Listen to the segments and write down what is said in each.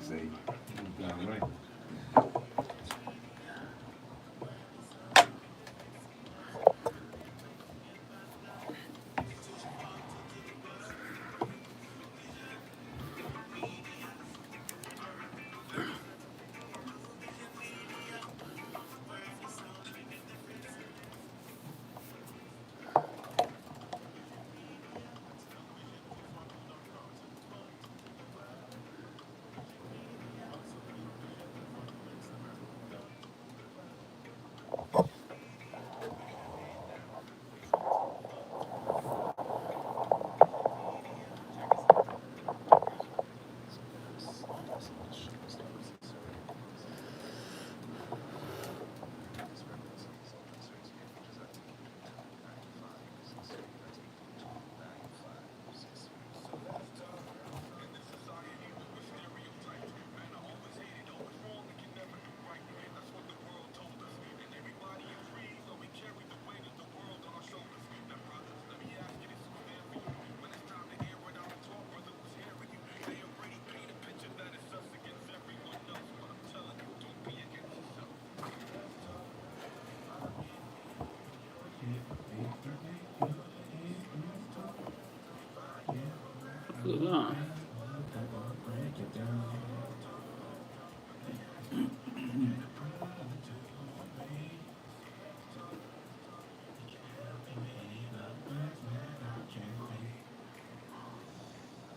See? All right.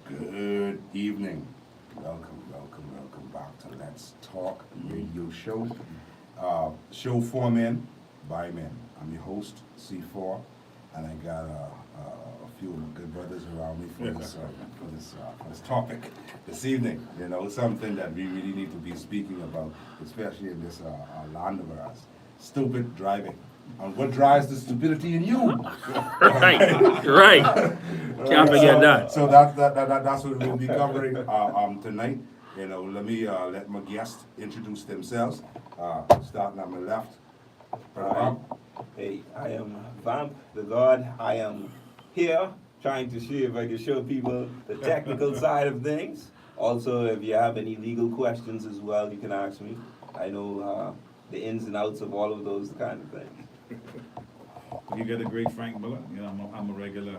Good evening. Welcome back to Let's Talk Radio Show. Show for men, by men. I'm your host, C4, and I got a few of my good brothers around me for this topic this evening. You know, something that we really need to be speaking about, especially in this land of ours. Stupid driving. And what drives the stupidity in you? Right. Can't forget that. So that's what we'll be covering tonight. You know, let me let my guests introduce themselves. Starting at my left. Hey, I am Vamp, the God. I am here trying to see if I can show people the technical side of things. Also, if you have any legal questions as well, you can ask me. I know the ins and outs of all of those kind of things. You got a great Frank Miller. You know, I'm a regular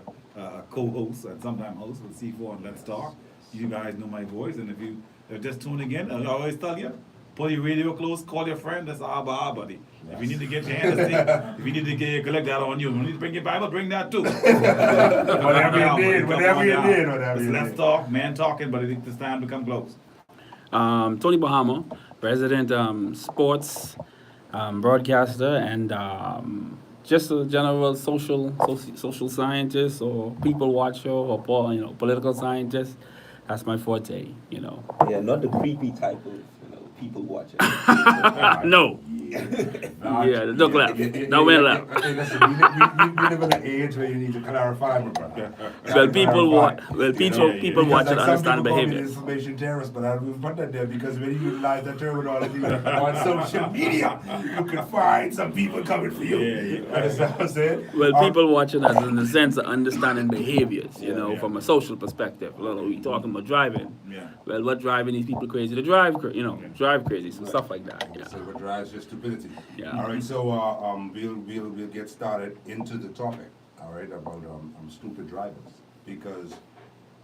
co-host and sometimes host with C4 and Let's Talk. You guys know my voice, and if you're just tuning in, I always tell you, pull your radio close, call your friend. That's our buddy. Yes. If you need to get your hands, if you need to collect that on you, you need to bring your Bible, bring that too. whatever you did. Let's talk, man talking, but it's time to come close. Tony Bahama, resident sports broadcaster, and just a general social scientist or people watcher or political scientist. That's my forte, you know. Yeah, not the creepy type of people watching. No. Yeah, look left. No, way left. Listen, we live in an age where you need to clarify, my brother. Well, people watch and understand behavior. Information terrorists, but I will put that there because when you utilize that terminology on social media, you can find some people coming for you. Understand what I'm saying? Well, people watching us in the sense of understanding behaviors, you know, from a social perspective. We talking about driving. Yeah. Well, what driving these people crazy to drive, drive crazy, so stuff like that. Yeah. So what drives your stupidity? Yeah. All right. So we'll get started into the topic. All right, about stupid drivers, because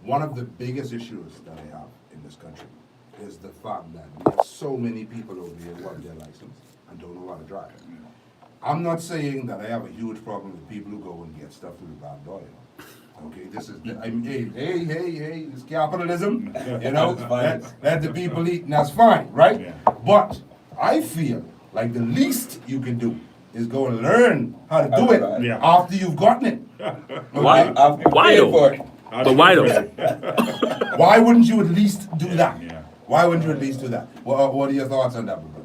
one of the biggest issues that I have in this country is the fact that we have so many people over here who have their license and don't know how to drive. I'm not saying that I have a huge problem with people who go and get stuff through the back door. Okay, this is hey, it's capitalism. You know, let the people eat, and that's fine, right? Yeah. But I feel like the least you can do is go and learn how to do it after you've gotten it. Okay? Why though? But why though? Why wouldn't you at least do that? Yeah. Why wouldn't you at least do that? What are your thoughts on that, my brothers?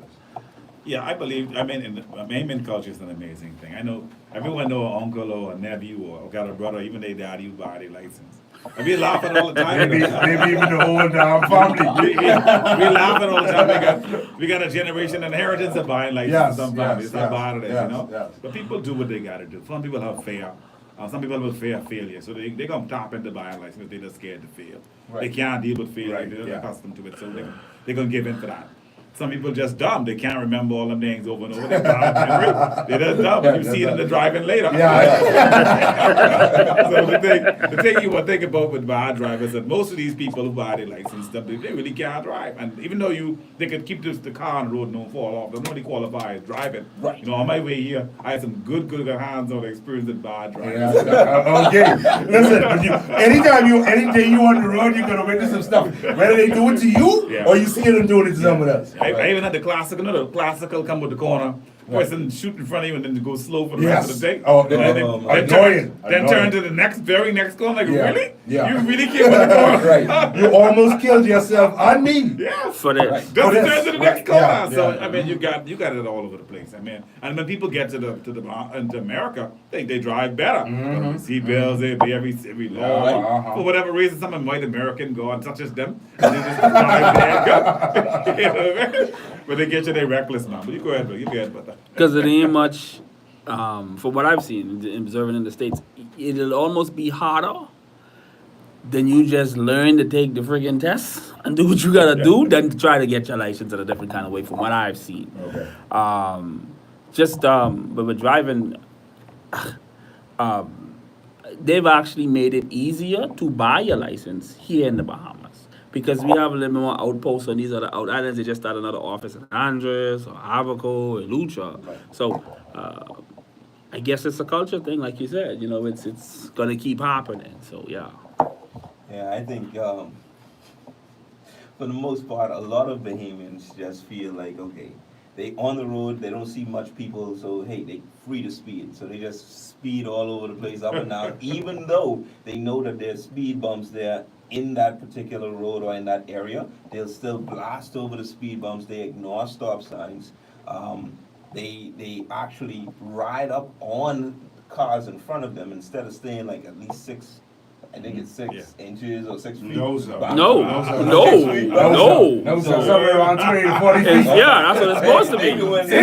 Yeah, I believe, Bahamian culture is an amazing thing. I know, everyone know an uncle or a nephew or got a brother, even their daddy who buy their license. And we laughing all the time. Maybe even the whole damn family. we laughing all the time. We got a generation inheritance of buying license in some families. It's not bad at it, you know? Yes. But people do what they got to do. Some people have fear. Some people will fear failure, so they gonna tap into buying a license if they're just scared to fail. Right. They can't deal with failure, Right, they're not yeah. accustomed to it, so they're gonna give in for that. Some people just dumb, they can't remember all them names over and over, they're bad memory. They're just dumb, and you see them in the driving later. So the thing you want to think about with bad drivers is that most of these people who buy their license, they really can't drive. And even though they could keep the car on the road and don't fall off, they don't really qualify as driving. Right. You know, on my way here, I had some good hands-on experience with bad driving. Okay, listen, any day you on the road, you're gonna witness some stuff. Whether they do it to you Yeah. or you see them doing it to someone else. I even had the classical come with the corner. Person shoot in front of you and then go slow for the rest of the day. Oh, And then annoying. turn to the very next corner. Like, Yeah. really? Yeah. You really came with the corner? Right. You almost killed yourself and me. Yeah. For this. Just For this. turn to the next Right, corner. yeah, So yeah. I mean, you got it all over the place. I mean, and when people get into America, they drive better. Seatbelts, they obey every law. Uh-huh. For whatever reason, some white American go and touches them, and they just drive there. You know what I mean? But they get you, they reckless now. But you go ahead, bro. You go ahead, brother. Because it ain't much, from what I've seen, observing in the States, it'll almost be harder than you just learn to take the friggin' test and do what you gotta do than to try to get your license in a different kind of way, from what I've seen. Okay. But with driving, they've actually made it easier to buy your license here in the Bahamas. Because we have a little more outposts on these other out islands. They just started another office in Andres or Abaco or Lucha. So I guess it's a culture thing, like you said. You know, it's gonna keep happening. So yeah. Yeah, I think for the most part, a lot of Bahamians just feel like, okay, they on the road, they don't see much people, so hey, they free to speed. So they just speed all over the place, up and down, even though they know that there's speed bumps there in that particular road or in that area. They'll still blast over the speed bumps. They ignore stop signs. They actually ride up on cars in front of them instead of staying like at least 6 inches or 6 feet. No, sir. back. No, no. No, sir. Somewhere around 20 to 40 feet. Yeah, that's what it's supposed to be.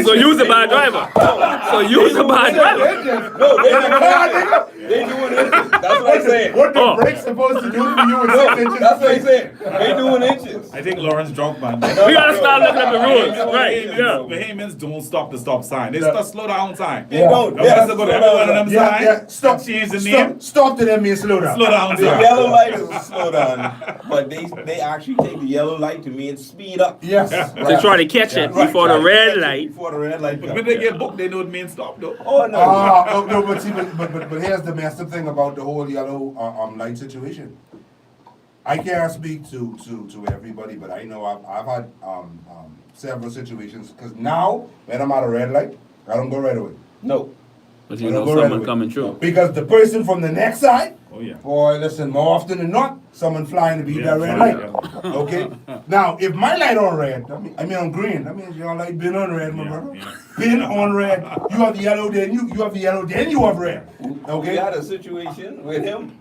So use a bad driver. So use a bad driver. No, they doing inches. That's what I'm saying. What the Oh. brake's supposed to do to you in 6 inches? That's what I'm saying. They doing inches. I think Lauren's drunk, man. We gotta start looking at the rules. Right, yeah. Bahamians don't stop the stop sign. They start slow down sign. They don't. They have to go to every one of them Yeah, signs. yeah. Stop. Change the name. Stop to them means slow down. Slow down The sign. yellow light is a slow down, but they actually take the yellow light to mean speed up. Yes. To try to catch it before the red light. Before the red light But comes. when they get booked, they know it means stop though. Oh no. Oh, no, but see, but here's the massive thing about the whole yellow light situation. I can't speak to everybody, but I know I've had several situations, because now when I'm at a red light, I don't go right away. No. But you I know don't go right someone away. coming through. Because the person from the next side, Oh yeah. boy, listen, more often than not, someone flying to beat Yeah, that red flying, light. Okay? Now, if my light on red, I mean on green, that means your light been on red, my Yeah, brother. yeah. Been on red. You have the yellow, then you have the yellow, then you have red. We Okay? had a situation with him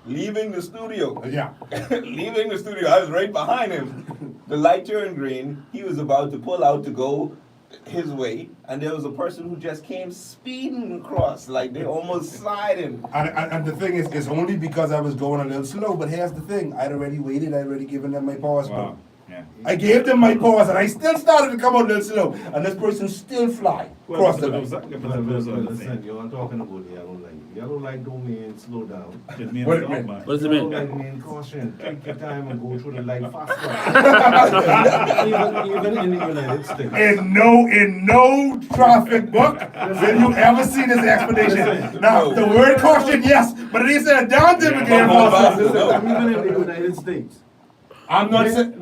leaving the studio. Yeah. Leaving the studio. I was right behind him. The light turned green. He was about to pull out to go his way, and there was a person who just came speeding across, like they almost sliding. And the thing is, it's only because I was going a little slow, but here's the thing. I'd already waited, I'd already given them my pause Wow. button. Yeah. I gave them my pause, and I still started to come out a little slow, and this person still fly across the line. Listen, you're talking about yellow light. Yellow light don't mean slow down. It means What it stop, mean? man. What does it Yellow mean? light mean caution. Take your time and go through the light faster. even in the United States. In no traffic book will you ever see this explanation. Now, the word caution, yes, but it is a down typical Listen, even in the United States. I'm not saying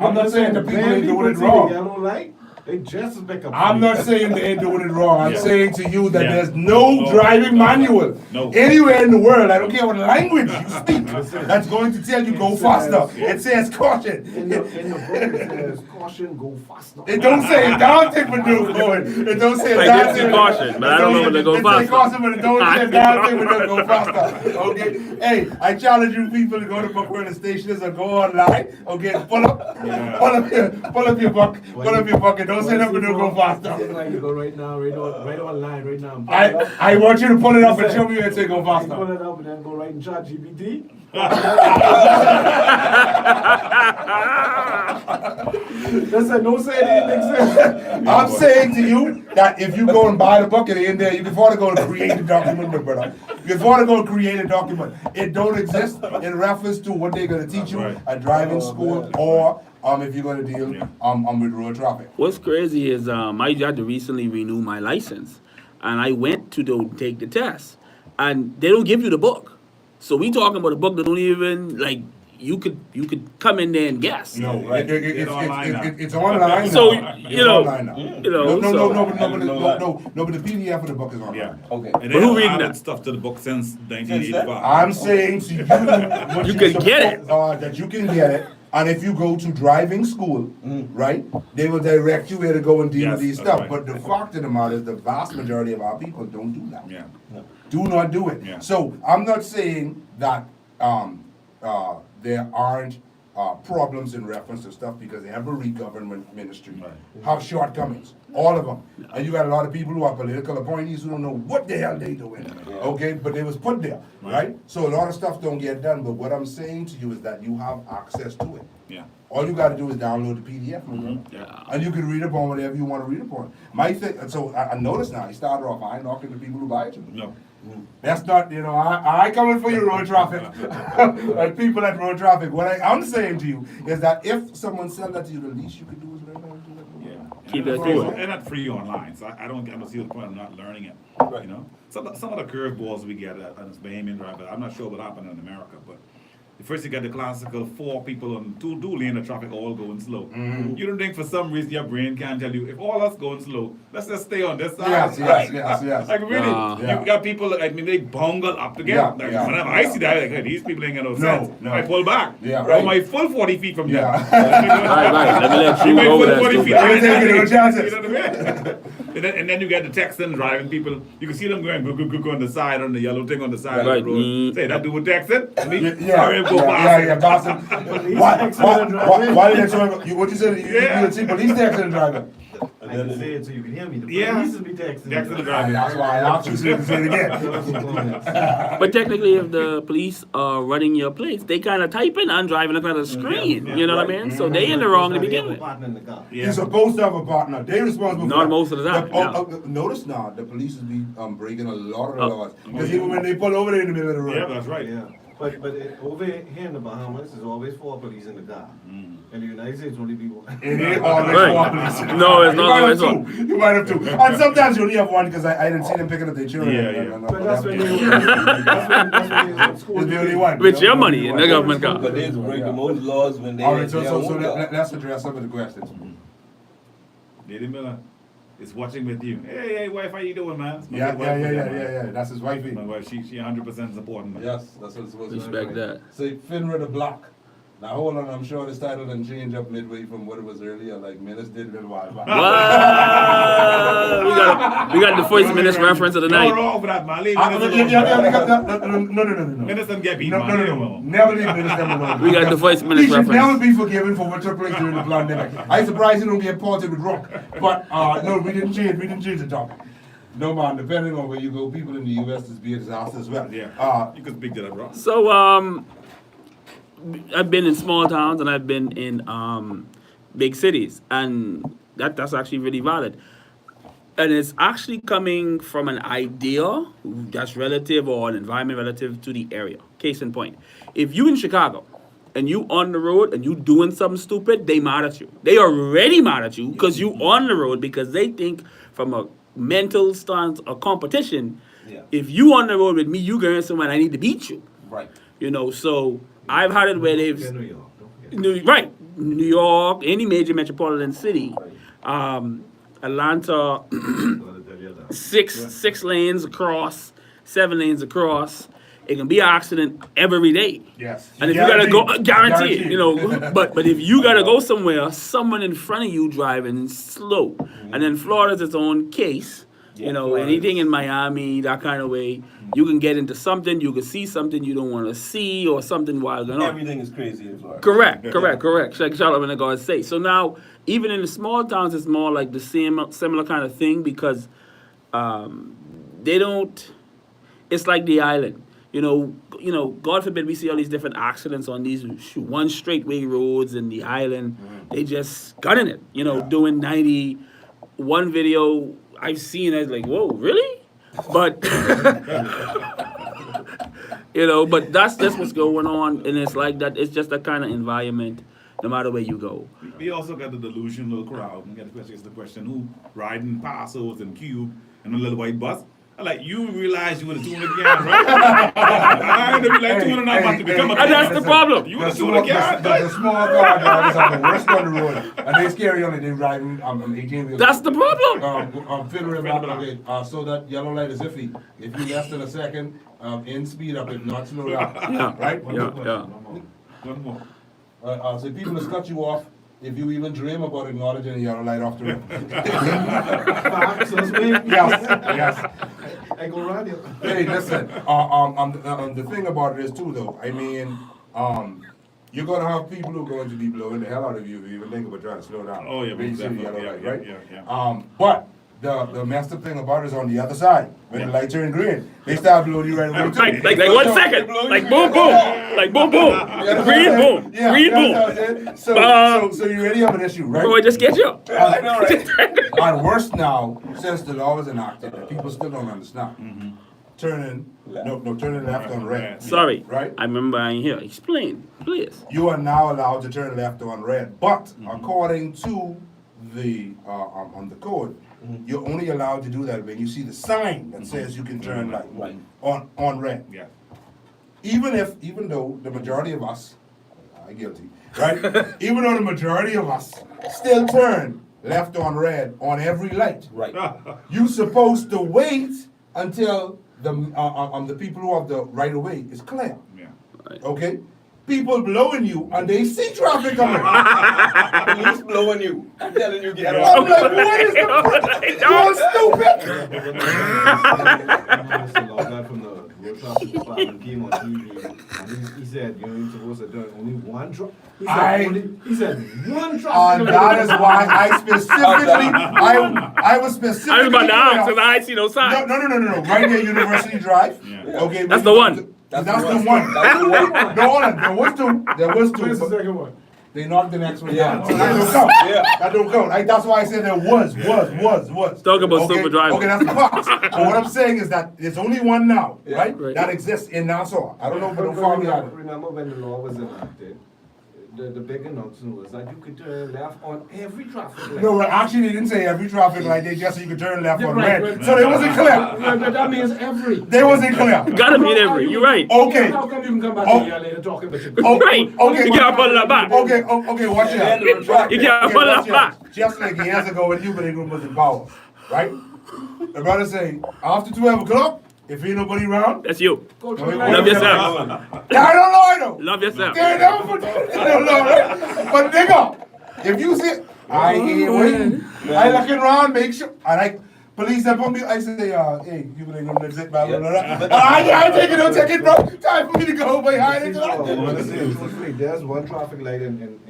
the people When ain't doing it see the wrong. yellow light, they just make a I'm not saying they ain't doing it wrong. I'm Yeah. saying to you that Yeah. there's no No. driving manual No. anywhere in the world. I don't care what language you speak. That's going to tell you go faster. It says caution. In the book it says caution, go faster. It don't say down thing for do going. It don't say Like, down it's thing. caution, but I don't know when to go It say faster. caution, but it don't say down thing for go faster. Okay. Hey, I challenge you people to go to where the station is or go online. Okay, pull up your buck, and don't don't say nothing, don't go faster. Like you go right now, right online, right now. I want you to pull it up and show me and say go Pull faster. it up and then go right in ChatGPT. Listen, don't say it didn't exist. I'm saying to you that if you go and buy the book and in there, you can afford to go and create a document, my brother. You can afford to go and create a document. It don't exist in reference to what they're gonna teach you Right. at driving school or if you're gonna deal with road traffic. What's crazy is I had to recently renew my license, and I went to take the test, and they don't give you the book. So we talking about a book that don't even like you could come in there and guess. No, Right. it's online now. it's online now. So, It's you know, online now. you know, No, so- but the PDF of the book is online. Yeah. Okay. And But who they reading added that? stuff to the book since Since 1985. I'm saying to you, what You you're can get it. that you can get it, and if you go to driving school, right, they will direct you where to go and deal Yes, with these that's stuff. right. But the fact of the matter is, the vast majority of our people don't do that. Yeah. Do not do it. Yeah. So I'm not saying that there aren't problems in reference to stuff, because every government ministry have shortcomings, all of them. And you got a lot of people who are political appointees who don't know what the hell they doing, okay? But they was put there, right? So a lot of stuff don't get done. But what I'm saying to you is that you have access to it. Yeah. All you gotta do is download the PDF, my brother. Yeah. And you can read upon whatever you wanna read upon. My thing, so I noticed now, he started off, I ain't knocking the people who buy it. No. That's not, you know, I coming for you, road traffic. And people at road traffic. What I'm saying to you is that if someone sell that to you, the least you can do is learn how to do that. Yeah. Keep And that it's going. also- They're not free online, so I don't see the point of not learning it. Right. You know, some of the curveballs we get on this Bahamian driver, I'm not sure what happened in America, but first you got the classical 4 people on two lane of traffic all going slow. You don't think for some reason your brain can't tell you, if all us going slow, let's just stay on this side. Yes. Like really, Yeah. you got people, I mean, they bungle up together. Yeah, Like, yeah, whenever I see that, like, hey, these people ain't got no No, sense. no. I pull back. Yeah. Right. My full 40 feet from them. Yeah. Right. Let me let You you wait go for with the that 40 feet. stupid. I ain't taking no chances. You know what I mean? And then you get the Texan driving people. You can see them going go on the side, on the yellow thing on the side Right. of the road. Say that dude with Texan. Sorry, go Yeah, past. Boston. Why did they show you? What you said? Yeah. You would see police taxi driver. I can say it so you can hear me. The Yeah. police will be texting. Texan me. driver. That's why I asked you so you can say it again. But technically, if the police are running your place, they kind of typing and driving across the screen. Yeah, You know what I mean? So they in the wrong to They begin have a with. partner in the car. You're supposed to have a partner. They responsible. Not for that. most of the time, no. Notice now, the police is be breaking a lot of the Oh. laws. Because even when they pull over, they're in the middle of the road. Yeah, that's right. Yeah. But over here in the Bahamas, there's always 4 police in the car. In the United States, only be 1. It ain't always Right. four police. No, it's You not might always have one. two. You might have 2. And sometimes you only have 1 because I didn't see them picking up their children. Yeah. But that's when they that's when they in school. It's the only one. With your money Only in one. the government car. But they break the most laws when they All right, so they own car. let's address some of the questions. Lady Miller is watching with you. Hey, wife, how you doing, man? It's my Yeah, good wife with them, man. yeah. That's his wifey. My wife, she 100% supporting me. Yes, that's what it's supposed to be. Respect that. Say Finra the Block. Now hold on, I'm sure this title didn't change up midway from what it was earlier, like Menace did a little while back. What? We got the first minutes reference of the No, night. wrong for that, man. Leave No, Menace alone. no. Menace doesn't get beat, No, man. Never leave Menace them alone. We got the first He minutes should never reference. be forgiven for what took place during the pandemic. I'm surprised he don't get parted with rock. But no, we didn't change the topic. No man, depending on where you go, people in the US is be a disaster as well. Yeah. You can speak to that, bro. So, I've been in small towns and I've been in big cities, and that's actually really valid. And it's actually coming from an idea that's relative or an environment relative to the area. Case in point, if you in Chicago and you on the road and you doing something stupid, they mad at you. They already mad at you because you on the road, because they think from a mental stance or competition, Yeah. if you on the road with me, you going somewhere and I need to beat you. Right. You know, so I've had it where they've Yeah, New York. Don't forget. New York, any major metropolitan city, Atlanta, Gotta tell you that. six lanes across, 7 lanes across. It can be an accident every day. Yes. And if you gotta go, guaranteed, you know. But if you gotta go somewhere, someone in front of you driving slow, and then Florida's its own case. You know, anything in Miami, that kind of way, you can get into something, you can see something you don't want to see, or something wild going on. Everything is crazy in Florida. Correct. Like Charlamagne God say. So now, even in the small towns, it's more like the similar kind of thing because they don't. It's like the island. You know, God forbid we see all these different accidents on these one straightway roads in the island. They just gunning it. You know, doing 90. One video I've seen, I was like, whoa, really? But you know, but that's just what's going on, and it's like that. It's just that kind of environment, no matter where you go. We also got the delusional crowd. We got the question who riding Passos and Cube and a little white bus. I'm like, you realize you would have tuned again, right? I would be like, tuning about to become a And that's the problem. You would have tuned again. The small car drivers are the worst on the road, and they scary only they riding 18 wheels. That's the problem. So that yellow light is iffy. If you less than a second, in speed up, if not slow down. Yeah. Right? Yeah. One more. So people will cut you off if you even dream about acknowledging a yellow light off the road. Facts, that's me. Yes. I go radio. Hey, listen. The thing about it is too, though. I mean, you're gonna have people who are going to be blowing the hell out of you if you even think about trying to slow down. Oh, yeah, when you see the definitely. yellow light, Yeah, right? yeah. But the messed up thing about it is on the other side. When the lights turn green, they start blowing you right away too. Like 1 second. Like boom, boom. Like boom, boom. Green, boom. Yeah, Green, that's how boom. it is. So you already have an issue, right? Bro, I just get you. I know, right? And worse now, since the law was enacted, and people still don't understand. Turning left on red. Sorry. Right? I remember I ain't here. Explain, please. You are now allowed to turn left on red, but according to the on the code, you're only allowed to do that when you see the sign that says you can turn Right. on red. Yeah. Even though the majority of us, I'm guilty, right? Even though the majority of us still turn left on red on every light, Right. you're supposed to wait until the people who have the right of way is clear. Yeah. Okay? People blowing you and they see traffic coming. Police blowing you. I'm telling you, get I'm off. like, what is the You're stupid! Mr. Lawguard from the road traffic department came on TV and he said, you know, you're supposed to do only one traffic. He said one traffic. And that is why I was specifically. I was about to ask because I ain't see no sign. No. Right near University Drive. Yeah. Okay. That's the one. That's the one. That's the one. No, hold on. There was two. Where's the but second one? They knocked the next one Yeah. down. So that don't count. Yeah. That don't count. That's why I said there was. Talk about Okay? super driver. Okay, that's the box. But what I'm saying is that there's only one now, right? Right. That exists in Nassau. I don't know, but But don't follow me on it. remember when the law was enacted, the big announcement was that you could turn left on every traffic light. No, well, actually, they didn't say every traffic light. They just said you could turn left Yeah, on right, red. right. So they wasn't clear. But that means every. They wasn't clear. Gotta mean every. You're right. Okay. How come you can come back Oh. a year later talking about your Oh, Right. okay. You can't pull that back. Okay, watch And then it. the track- You can't pull that back. Just like years ago when you group was in power, right? The brother say, after 12 o'clock, if ain't nobody around, That's you. Go to Love the light. yourself. I don't know, I know. Love yourself. They never put I don't know, right? But nigga, if you see, I ain't waiting. I looking around, make sure, and I, police that put me, I say, hey, you gonna go next it, blah, blah, blah, blah. I take it, don't take it, bro. Time for me to go behind it. Truthfully, there's one traffic light in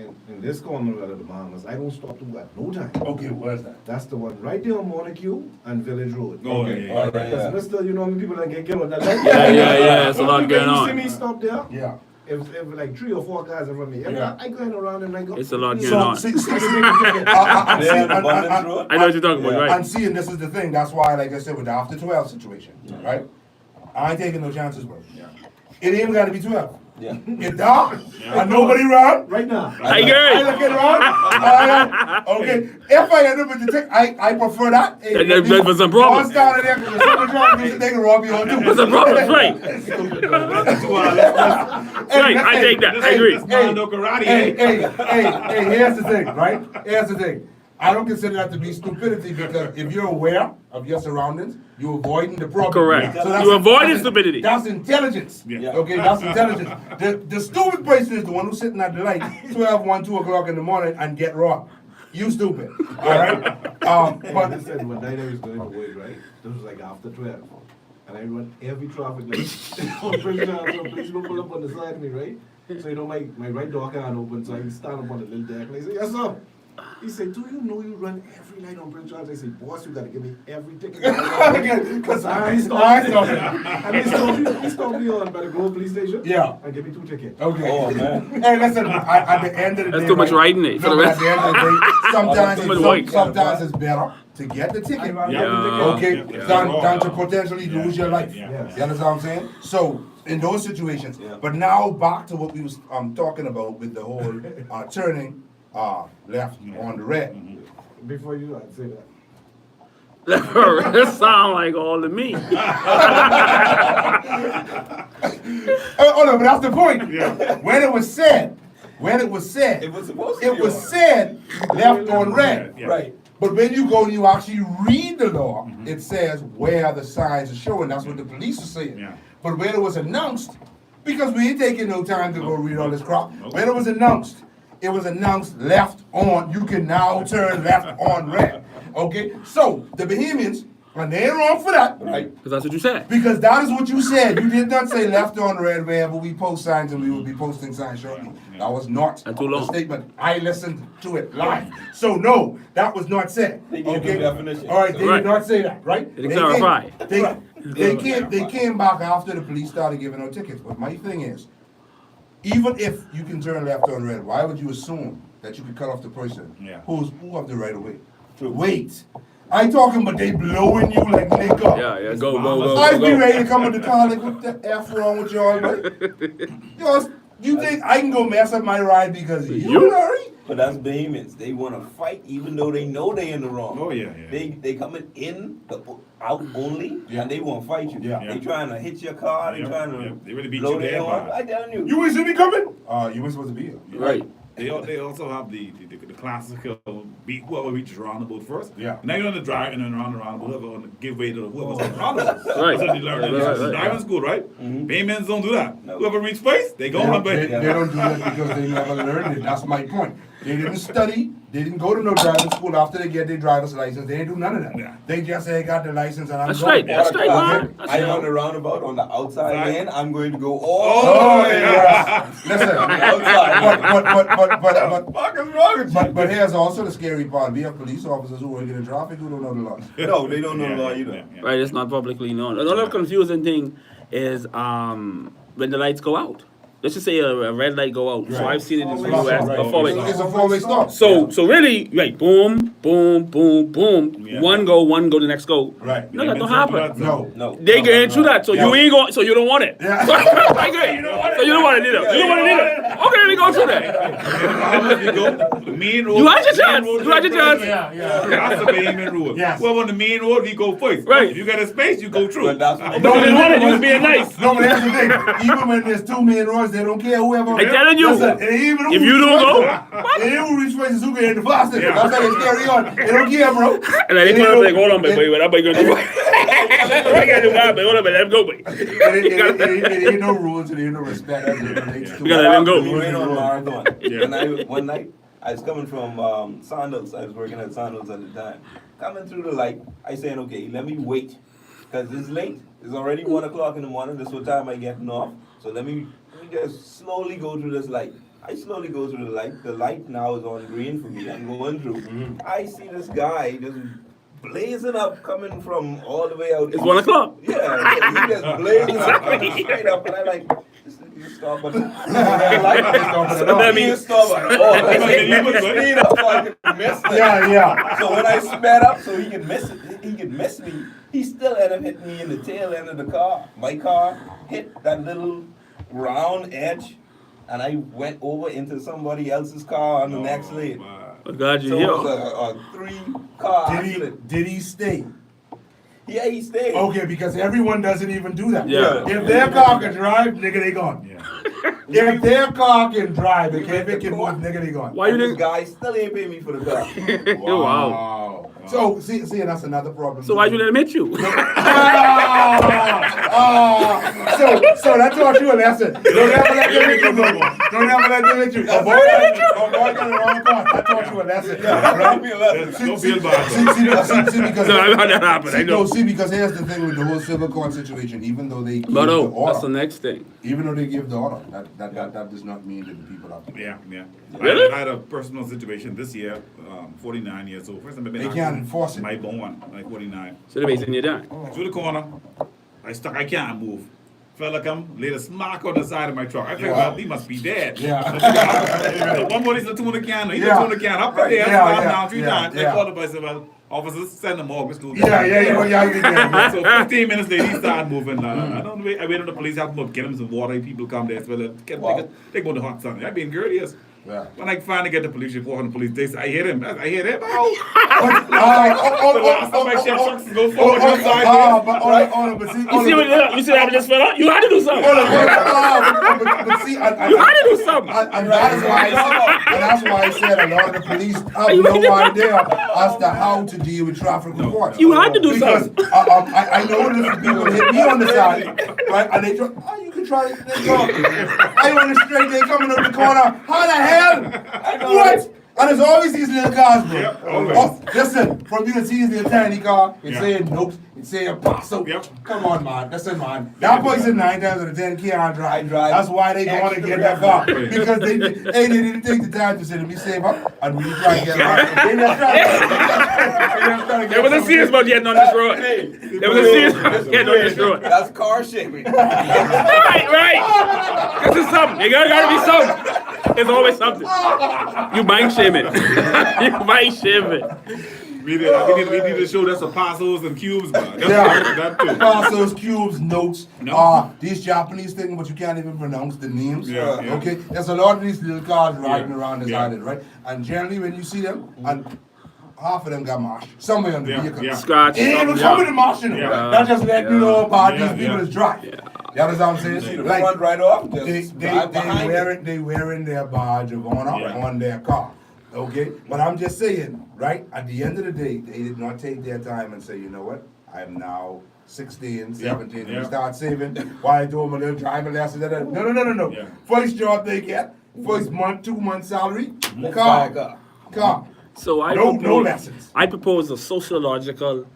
this corner of the Bahamas. I don't stop to at no time. Okay, where's that? That's the one right there on Montague and Village Road. Oh, Okay. yeah. All right, Because yeah. Mr. You know how many people that get killed on that light? Yeah. It's a lot going You see on. me stop there? Yeah. If like 3 or 4 cars in front of me, Yeah. I go around and I go. It's a lot going So, on. see, I can make a ticket. There on Abundance Road. I know what you're talking about, right? And see, and this is the thing, that's why, like I said, with the after 12 situation, right? I ain't taking no chances, bro. It ain't even gotta be 12. Yeah. It's dark, and nobody around. Right now. I Tiger! looking around. Okay, if I end up with the tick, I prefer that. Hey, And then for some problems. One star of there, because someone trying to they can rob you on too. For some problems, right. Right, I take that. I agree. Mondo karate. Hey, here's the thing, right? Here's the thing. I don't consider that to be stupidity because if you're aware of your surroundings, you're avoiding the problem. Correct. that's- You're avoiding that's- stupidity. That's intelligence. Yeah. Okay, that's intelligence. The stupid person is the one who's sitting at the light 12, 1, 2 o'clock in the morning and get robbed. you stupid. All right. But But I said one night I was going to work, right? This was like after 12. And I run every traffic light on Prince Charles, so please don't pull up on the side of me, right? So you know my right door can't open, so I can stand up on the little deck. And I say, yes, sir. He said, do you know you run every night on Prince Charles? I said, boss, you gotta give me every ticket. Because I ain't stopping. And he stopped me on by the Grove police station. Yeah. And give me 2 tickets. okay. Oh, man. Hey, listen. At the end of the day, That's too much riding it. No, but at the end of the day, sometimes Too much weight. sometimes it's better to get the ticket. Yeah. Okay, Yeah. down to potentially lose your life. Yeah. You understand what I'm saying? So in those situations, Yeah. but now back to what we was talking about with the whole turning left on the red. Before you I'd say that. That sound like all to me. Oh no, but that's the point. Yeah. When it was said, It was supposed to it be was on. said left on red. Yeah. Right. But when you go and you actually read the law, it says where the signs are showing. That's what the police are saying. Yeah. But when it was announced, because we ain't taking no time to go read all this crap. When it was announced left on. You can now turn left on red. Okay? So the Bahamians, and they ain't wrong for that, right? Because that's what you said. Because that is what you said. You did not say left on red wherever we post signs, and we will be posting signs shortly. That was not That's too the long. statement. I listened to it live. So no, that was not said. They gave Okay? the definition. All right, they Right. did not say that, right? They clarified. They came back after the police started giving out tickets. But my thing is, even if you can turn left on red, why would you assume that you could cut off the person Yeah. who have the right of way? True. Wait. I talking about they blowing you like nigga. Yeah, go. I'd be ready to come with the car like, what the F wrong with y'all, man? You think I can go mess up my ride because you in a hurry? But that's Bahamians. They want to fight even though they know they in the wrong. Oh, yeah. They coming in the out only, Yeah. and they want to fight you. Yeah. They trying to hit your car. They Yeah. trying to Yeah. They really beat blow you their there, horn. but- I tell you. You ain't see me coming? You weren't supposed to be here. Right. They also have the classical beat whoever reaches roundabout first. Yeah. Now you're on the drive and then around the roundabout, whoever on the give way to whoever's on the roundabout. Right. That's what you learn in Right. driving school, right? Bahamians don't do that. No. Whoever reaches first, they go on, They but don't do that because they never learned it. That's my point. They didn't study. They didn't go to no driving school after they get their driver's license. They didn't do none of that. Yeah. They just say, I got the license and I'm That's going. right. That's right, man. That's I on right. the roundabout on the outside Right. lane. I'm going to go Oh, all the way yes. Listen, outside. Fuck is wrong with you? but here's also the scary part. We have police officers who work in traffic who don't know the law. No, they don't know the law either. Right, it's not publicly known. Another confusing thing is when the lights go out. Let's just say a red light go out. So Right. I've seen it in the Right. US Right. before. It's a four-way stop. So really, right, boom, boom, boom, boom. Yeah. One go, the next go. Right. You know that don't happen. No. No. They get into that, so you ain't going, so you don't want it. Yeah. I agree. So you don't want it either. You don't want it either. Okay, we go through that. you go the main road. You had your the main chance. road You had your chance. Yeah. That's the Bahamian rule. Yes. Whoever on the main road, we go first. Right. If you got a space, you go through. But that's But you didn't want it. You was being nice. No, but here's the thing. Even when there's two main roads, they don't care whoever. I'm telling you. Listen, and even If you don't go, and even who reach places who can hit the fastest. Yeah. That's how they carry on. They don't care, bro. and then they come up like, hold on, boy, what am I gonna do? I gotta do that, but hold on, let him go, boy. It ain't no rules, it ain't no respect as it relates to We gotta let him go. We went on marathon. Yeah. And one night, I was coming from Sandals. I was working at Sandals at the time. Coming through the light, I saying, okay, let me wait. Because it's late. It's already 1 o'clock in the morning. This is what time I getting off. So let me just slowly go through this light. I slowly go through the light. The light now is on green for me. I'm going through. I see this guy just blazing up coming from all the way out. It's 1 o'clock. Yeah, he just blazing up, coming straight up, and I like, this nigga stop at the light. So that means- Stop at all. I said, you put speed up so I could miss it. Yeah. So when I sped up so he could miss it, he could miss me, he still ended up hitting me in the tail end of the car. My car hit that little round edge, and I went over into somebody else's car on the next lane. Oh, God, you So it was here. a 3-car accident. Did he stay? Yeah, he stayed. Okay, because everyone doesn't even do that. Yeah. If their car can drive, nigga, they gone. Yeah. If their car can drive, if it can move, nigga, they gone. Why you And this didn't? guy still ain't paying me for the car. Wow. So, see, that's another problem. So why'd you let him hit you? So that taught you a lesson. Don't ever let them hit you, bro. Don't ever let them hit you. Avoid the wrong path. That taught you a lesson, Yeah, right? be a lesson. Don't feel bad. See, because No, I've had that happen. I know. see, because here's the thing with the whole civil court situation. Even though they give But the oh, that's the order, next thing. even though they give the order, that does not mean that the people have to. Yeah. Really? I had a personal situation this year, 49 years old. First time I've been They out can't in enforce it. my born, like 49. So they're basing you down. Through the corner, I can't move. Fella come, laid a smack on the side of my truck. I figured, well, he must be dead. Yeah. One more, he's a tuna can. He's Yeah. a tuna can. Up there, Yeah, slam yeah, down 3 yeah, times. They yeah. called up, I said, well, officers, send them all. Yeah. So 15 minutes later, he started moving. I waited on the police, helped him up, get him some water. People come there, well, take him to the hot sun. I've been courteous. Yeah. When I finally get the police report on the police, they say, I hit him. Oh, The last time I checked trucks to go forward, one side. but see, You see what happened this fella? You had to do something. but see, You had to do something. and that's why I said a lot of the police have no idea as to how to deal with traffic reports. You had to do Because something. I noticed people hit me on the side, right? And they try, you can try it. They go, I on the straight, they coming up the corner. How the hell? What? And there's always these little cars, bro. Yep, always. Oh, listen, from you to see this little tiny car, it's Yeah. saying nope, it's saying pass out. Yep. Come on, man. Listen, man. That person 9 times out of 10 can't drive. I drive That's why they want to extra get that car. rapid. Because they didn't take the time to say, let me save up and we try to get back. They just trying to There wasn't serious about getting on this road. There wasn't serious about getting on this road. That's car shaming. Right. This is something. There gotta be something. There's always something. You mind shaming. You mind shaming. We need to show that's apostles and cubes, man. That's Yeah. that too. Parcels, cubes, notes, No. these Japanese things, but you can't even pronounce the names. Yeah, yeah. Okay, there's a lot of these little cars riding Yeah, around this yeah. island, right? And generally, when you see them, and half of them got mashed somewhere on the Yeah, vehicle. yeah. Scratch. It ain't even come with the mash, you know. Yeah. That just let you know about Yeah, these people yeah. is dry. You understand what I'm See saying? the front right off, just drive behind it. They wearing their badge of honor Yeah. on their car. Okay? But I'm just saying, right? At the end of the day, they did not take their time and say, you know what? I am now 16, 17, Yeah. and start saving. Why I doing my little driving lessons? No. Yeah. First job they get, first month, 2 months salary, Buy a car. car. Car. So I No propose, lessons. I propose a sociological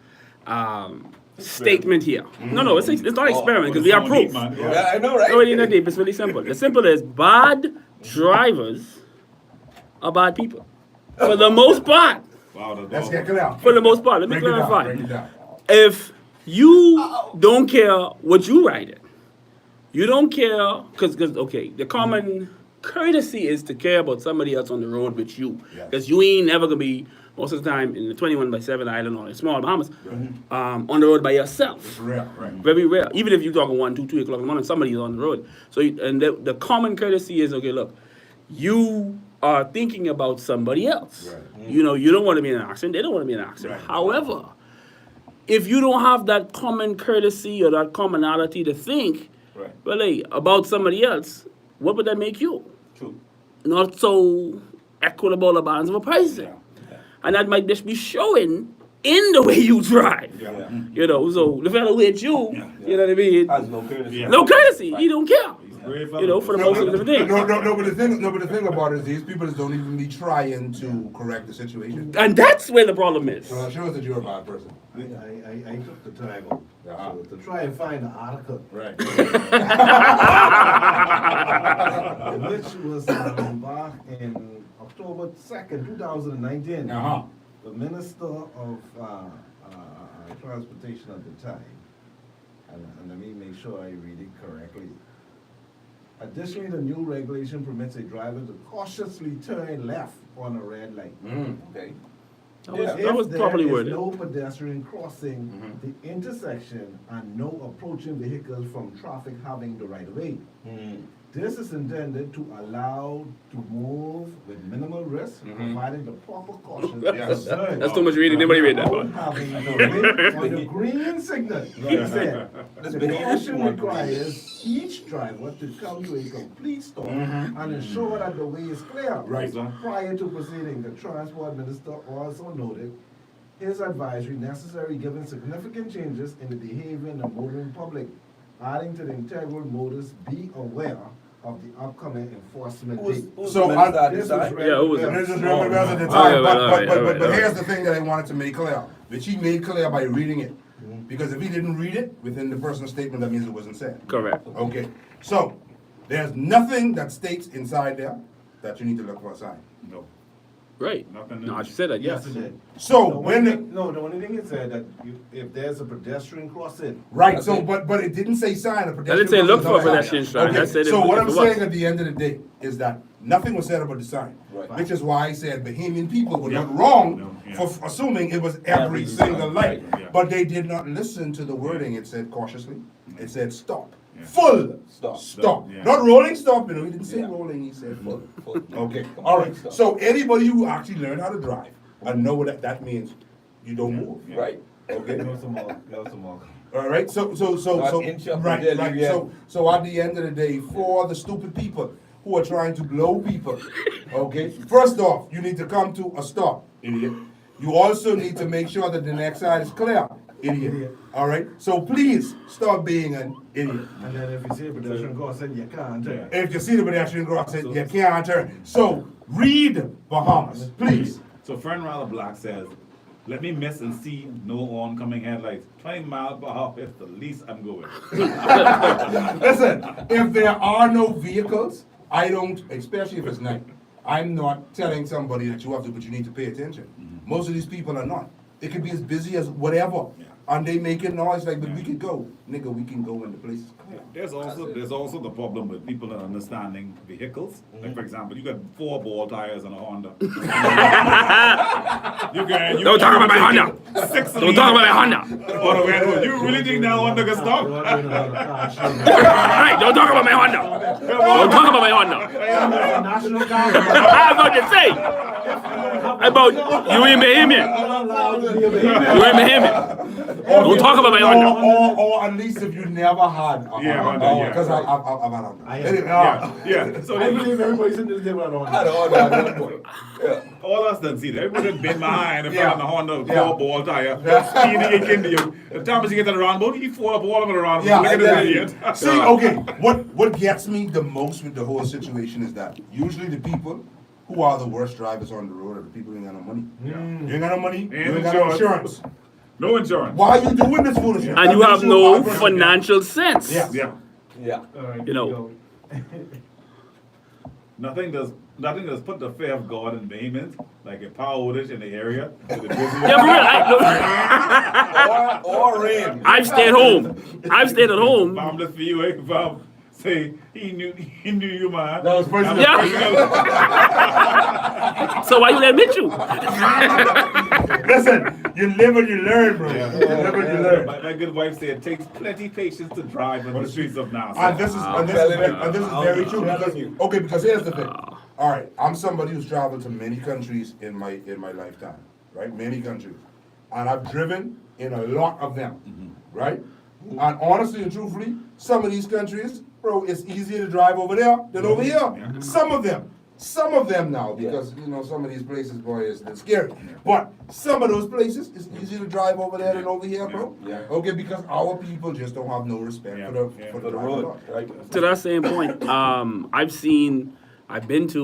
statement here. No, it's not experiment because we have proof. Man. Yeah, I know, right? No, it ain't that deep. It's really simple. The simple is bad drivers are bad people. For the most part. Wow, that's Let's all. get clear. For the most part. Let me Break it down, clarify. break it down. If you don't care what you write it, you don't care, because okay, the common courtesy is to care about somebody else on the road with you. Yes. Because you ain't never gonna be, most of the time, in the 21/7 island or in small Bahamas, on the road by yourself. Rare, right. Very rare. Even if you're talking 1, 2, 3 o'clock in the morning, somebody's on the road. So, and the common courtesy is, okay, look, you are thinking about somebody else. Right. You know, you don't want to be in an accident. They don't want to be in an accident. Right. However, if you don't have that common courtesy or that commonality to think, Right. well, hey, about somebody else, what would that make you? True. Not so equitable a balance of a person. Yeah. And that might just be showing in the way you drive. Yeah. You know, so the fellow who hit you, you know what I mean? Has no courtesy. Yeah. No courtesy. He don't care. Brave You know, for the most of the thing. No, but the thing about it is these people don't even be trying to correct the situation. And that's where the problem is. So that shows that you're a bad person. I took the time out Yeah. to try and find the article, Right. which was back in October 2nd, 2019. Uh-huh. The Minister of Transportation at the time, and let me make sure I read it correctly. Additionally, the new regulation permits a driver to cautiously turn left on a red light. Okay. That was properly If worded. no pedestrian crossing the intersection and no approaching vehicles from traffic having the right of way. This is intended to allow to move with minimal risk, providing the proper caution. Yes. That's too much reading. Nobody read that Without one. having the wait on the green signal. He said, That's the been an caution issue. requires each driver to come to a complete stop and ensure that the way is clear. Right. Prior to proceeding, the transport minister also noted his advisory necessary given significant changes in the behavior in the motoring public, adding to the integral motorists be aware of the upcoming enforcement Who's date. the So, minister at this the was time? read- Yeah, who was it? This is Reverend Wells at the Oh, time, yeah, but, all but, right, but, all but, right. here's the thing that I wanted to make clear, which he made clear by reading it. Because if he didn't read it within the personal statement, that means it wasn't said. Correct. Okay, so there's nothing that states inside there that you need to look for a sign. No. Right. Nothing No, else. she said that, yes. Yes, it did. So The when only the, thing- no, the only thing it said that if there's a pedestrian crossing, right, so but it didn't say sign a That pedestrian. didn't say look crossing for a is not pedestrian sign. Okay, That said so if what it I'm was. saying at the end of the day is that nothing was said about the sign, Right. which is why I said Bahamian people were Yeah. not wrong No, yeah. for assuming it was every Every single sign, light, right, yeah. but they did not listen to the wording. It said cautiously. It said stop, Yeah. full Stop. stop, Yeah. not rolling stop. You know, he didn't say Yeah. rolling. He said full. Full. Okay, all right. Stop. So anybody who actually learned how to drive and know what that means, you don't move. Yeah. Right. Okay. there was some more. All right. So Not inch up right, the right. jelly, So at the end of the day, for the stupid people who are trying to blow people, okay. First off, you need to come to a stop, idiot. You also need to make sure that the next side is clear, idiot. All right. So please stop being an idiot. And then if you see a pedestrian crossing, you can't turn. If you see the pedestrian crossing, you can't turn. So read Bahamas, please. So friend Rather Black says, let me miss and see no oncoming headlights. 20 miles per hour is the least I'm going. Listen, if there are no vehicles, I don't, especially if it's night, I'm not telling somebody that you have to, but you need to pay attention. Most of these people are not. It could be as busy as whatever, Yeah. and they making noise like, but we could go, nigga, we can go when the place is clear. There's also the problem with people not understanding vehicles. Like for example, you got 4 ball tires on a Honda. Don't talk about my Honda. 6 Don't talk about my Honda. You really think that Honda can They stop? were doing a lot of car shooting. Right, don't talk about my Honda. Don't talk about my Honda. National car. I'm about to say. About you in Bahamian. You in Bahamian. Don't talk about my Honda. Or at least if you never had a Yeah, Honda, Honda, yeah. because I've had Honda. I have. Anyway, Yeah. So I believe everybody's in this day with I don't know at one point. Yeah. all us done see that. Everybody done been behind and Yeah. found the Honda Yeah. 4 ball tire. Speeding into you. The time as you get to the roundabout, you fall up all over the roundabout. Yeah, Look at this exactly. idiot. See, okay, what gets me the most with the whole situation is that usually the people who are the worst drivers on the road are the people who ain't got no money. You ain't got no money, you ain't got no insurance. No insurance. Why are you doing this foolishness? And you have no financial sense. Yeah. Yeah. Yeah. You know. Nothing does put the fear of God in Bahamians like a power outage in the area. With the Yeah, for real. Or rain. I've stayed home. I've stayed at home. Boundless for you, eh? Say he knew you, man. That was personal. Yeah. So why you let me you? Listen, you live and you learn, bro. You live and you learn. My good wife said it takes plenty patience to drive on the streets of Nassau. And this is very true because because here's the thing. All right, I'm somebody who's traveled to many countries in my lifetime, right? Many countries, and I've driven in a lot of them, right? And honestly and truthfully, some of these countries, bro, it's easier to drive over there than over here. Yeah. Some of them now, because you know some of these places, boy, it's scary. But some of those places, it's easier to drive over there than over here, bro. Yeah. Okay, because our people just don't have no respect Yeah. for the Yeah. for For the the driving road, law. right? To that same point, I've been to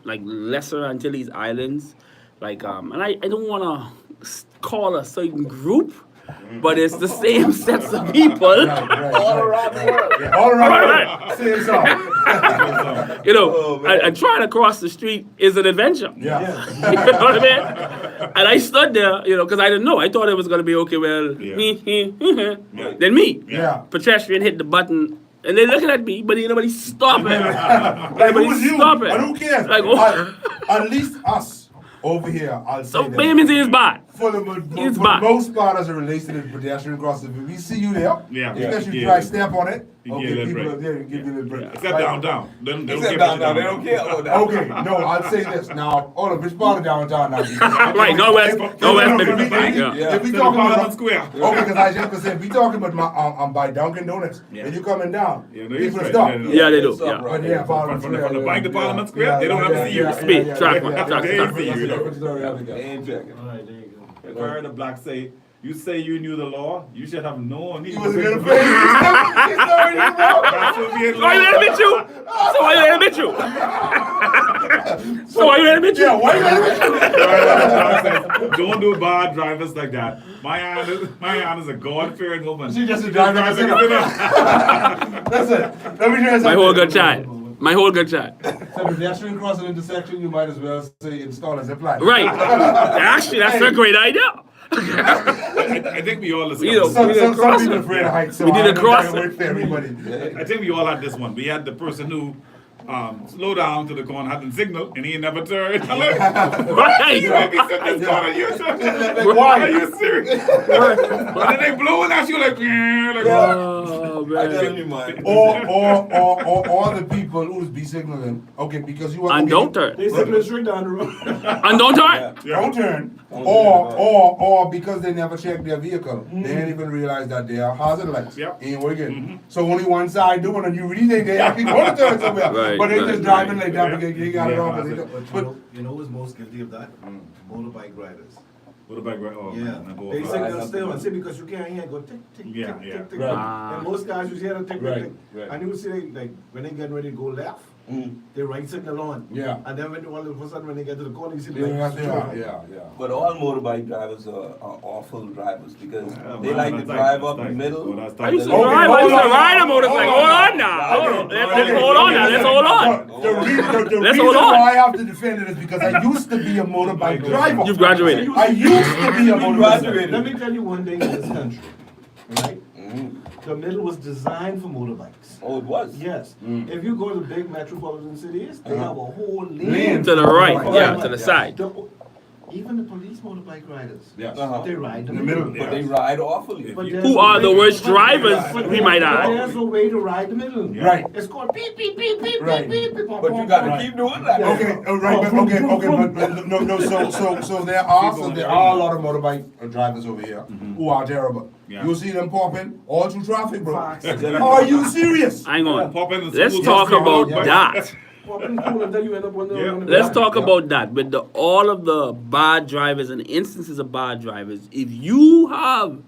like Lesser Antilles Islands, like and I don't want to call a certain group, but it's the same sets of people. All around the world. Yeah, all around. Right. Same song. You know, Oh, man. and trying to cross the street is an adventure. Yeah. You know what I mean? And I stood there, you know, because I didn't know. I thought it was going to be okay, well, then me. Yeah. Pedestrian hit the button, and they looking at me, but ain't nobody stopping. Like, Nobody who's you? stopping. And who cares? Like, oh. At least us over here, I'll say So that. Bahamians is bad. For the It's bad. most part, as it relates to the pedestrian crossing, if we see you there, Yeah. especially if Yeah. you try to step on it, You okay, get a little people break. are there to give you a little break. Except Like, downtown. They don't Except care downtown, about they you don't care about that. Okay, no, I'll say this now. Hold on, which part of downtown now? Right, no west, If- no west, if baby. we- Yeah. If we To the talking Parliament about Square. okay, because I just said if we talking about I'm by Dunkin' Donuts Yeah. and you coming down, Yeah, no, people you're stop. straight. No, no, no. Yeah, they do. Stop Yeah. right But there. yeah, Parliament From the Square, bank to yeah, Parliament yeah, Square, yeah, they don't have to yeah, see you. yeah, Speed, yeah, traffic, yeah, traffic, yeah, traffic. yeah, They yeah, ain't see you. yeah, They ain't checking. All right, there you go. I've heard the black say, You say you knew the law, you should have known. He wasn't gonna pay. He's sorry, you know. That's Soviet So why you law. let him hit you? So why you let him hit you? So why you let him hit you? Yeah, why you let Don't do bad drivers like that. My aunt is a God-fearing woman. She just a driver. Listen, let me tell you something. My whole good child. My whole good child. So pedestrian cross an intersection, you might as well say install a zip line. Right. Actually, that's a great idea. I think we all You know, discussed. Some We did a people crossing. afraid of heights, so We did I a don't crossing. think it worked for everybody. I think we all had this one. We had the person who slowed down to the corner, had the signal, and he never turned. I'm like, Right. you make me sit this corner. You Why? Are you serious? And then they blowing at you like, like Oh, I tell man. you, man. Or the people who's be signaling, okay, because you are. And okay, don't turn. They signal straight down the road. And don't turn. Don't turn. Don't Or because they never check their vehicle, they ain't even realize that they are hazard lights. Yep. Ain't working. So only one side doing, and you really think they actually going to turn somewhere. Right, but they right, just driving right. like that because they got it off. Yeah, But you know who's most guilty of that? Motorbike riders. What about right? Oh, Yeah, man, I go they off. signal still and say because you can't hear, go tick, tick, Yeah, tick, yeah. tick, tick. Right. And most guys, you hear the tick, tick, Right, tick. right. And you would see, like, when they get ready to go left, they right signal on. Yeah. And then when all of a sudden, when they get to the corner, you see the Yeah, lights. yeah. But all motorbike drivers are awful drivers because they man, like to that's drive tight, up the that's middle. tight. Oh, that's I tight. used to Okay, drive. I hold used to on. ride a motorcycle. Hold on now. Okay, Let's hold on now. Let's hold on. The Let's reason hold on. why I have to defend it is because I used to be a motorbike driver. You've graduated. I used to be a motorbike driver. Let me tell you one thing in this country, right? The middle was designed for motorbikes. Oh, it was? Yes. If you go to big metropolitan cities, they have a whole Lane. lane. To the right. Right. Yeah, to the side. Even the police motorbike riders, Yes. they ride In the middle. But they ride awfully. But Who there's Who a are the way- worst drivers, but we might add. There's a way to ride the middle. Right. It's called beep, beep, beep, beep, Right. beep, beep, beep. But you gotta keep doing that. Okay, right, but okay, but no. So there are a lot of motorbike drivers over here who are terrible. Yeah. You see them popping all through traffic, bro. Facts. Are you serious? Hang on. Pop in the Let's school talk bus, about yeah. that. Pop in cool until you end up on the. Yeah. on the Let's back. talk about that. With all of the bad drivers and instances of bad drivers, if you have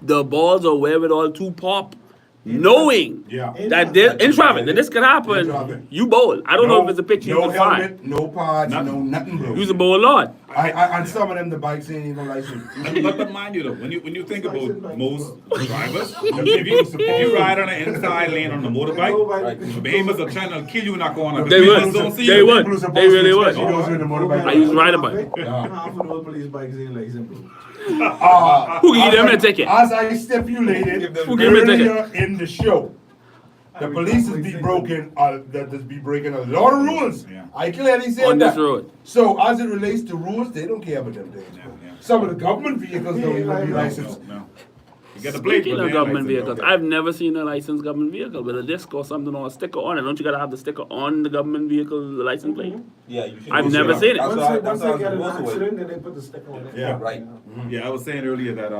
the balls or wherewithal to pop, knowing Yeah. that this, in traffic, that this could In happen, traffic. you bowl. I don't know if it's a picture you No can find. helmet, no pods, Nothing. no nothing, bro. Use a bowl a lot. And some of them, the bikes ain't even licensed. But mind you though, when you think about most drivers, If if you ride on an inside lane on a motorbike, Nobody- the Bahamas are trying to kill you in that corner. They The would. Bahamas don't see They you. would. People are supposed They really to, would. especially those with the motorbike. I used to ride a bike. Half of those police bikes ain't licensed, bro. Who give them a ticket? As I stipulated Who give me a ticket? earlier in the show, the police is be breaking a lot of rules. Yeah. I clearly said On that. this road. So as it relates to rules, they don't care about them things. Yeah, yeah. Some of the government vehicles don't even be licensed. No. You get the plate, Speaking but of they government ain't licensed, vehicles, okay. I've never seen a licensed government vehicle with a disc or something or a sticker on it. Don't you gotta have the sticker on the government vehicle license plate? Yeah, you should. I've do never that. seen it. That's Once how- they that's how it's get an supposed to work. accident, then they put the sticker on it. Yeah. Right. Yeah, I was saying earlier that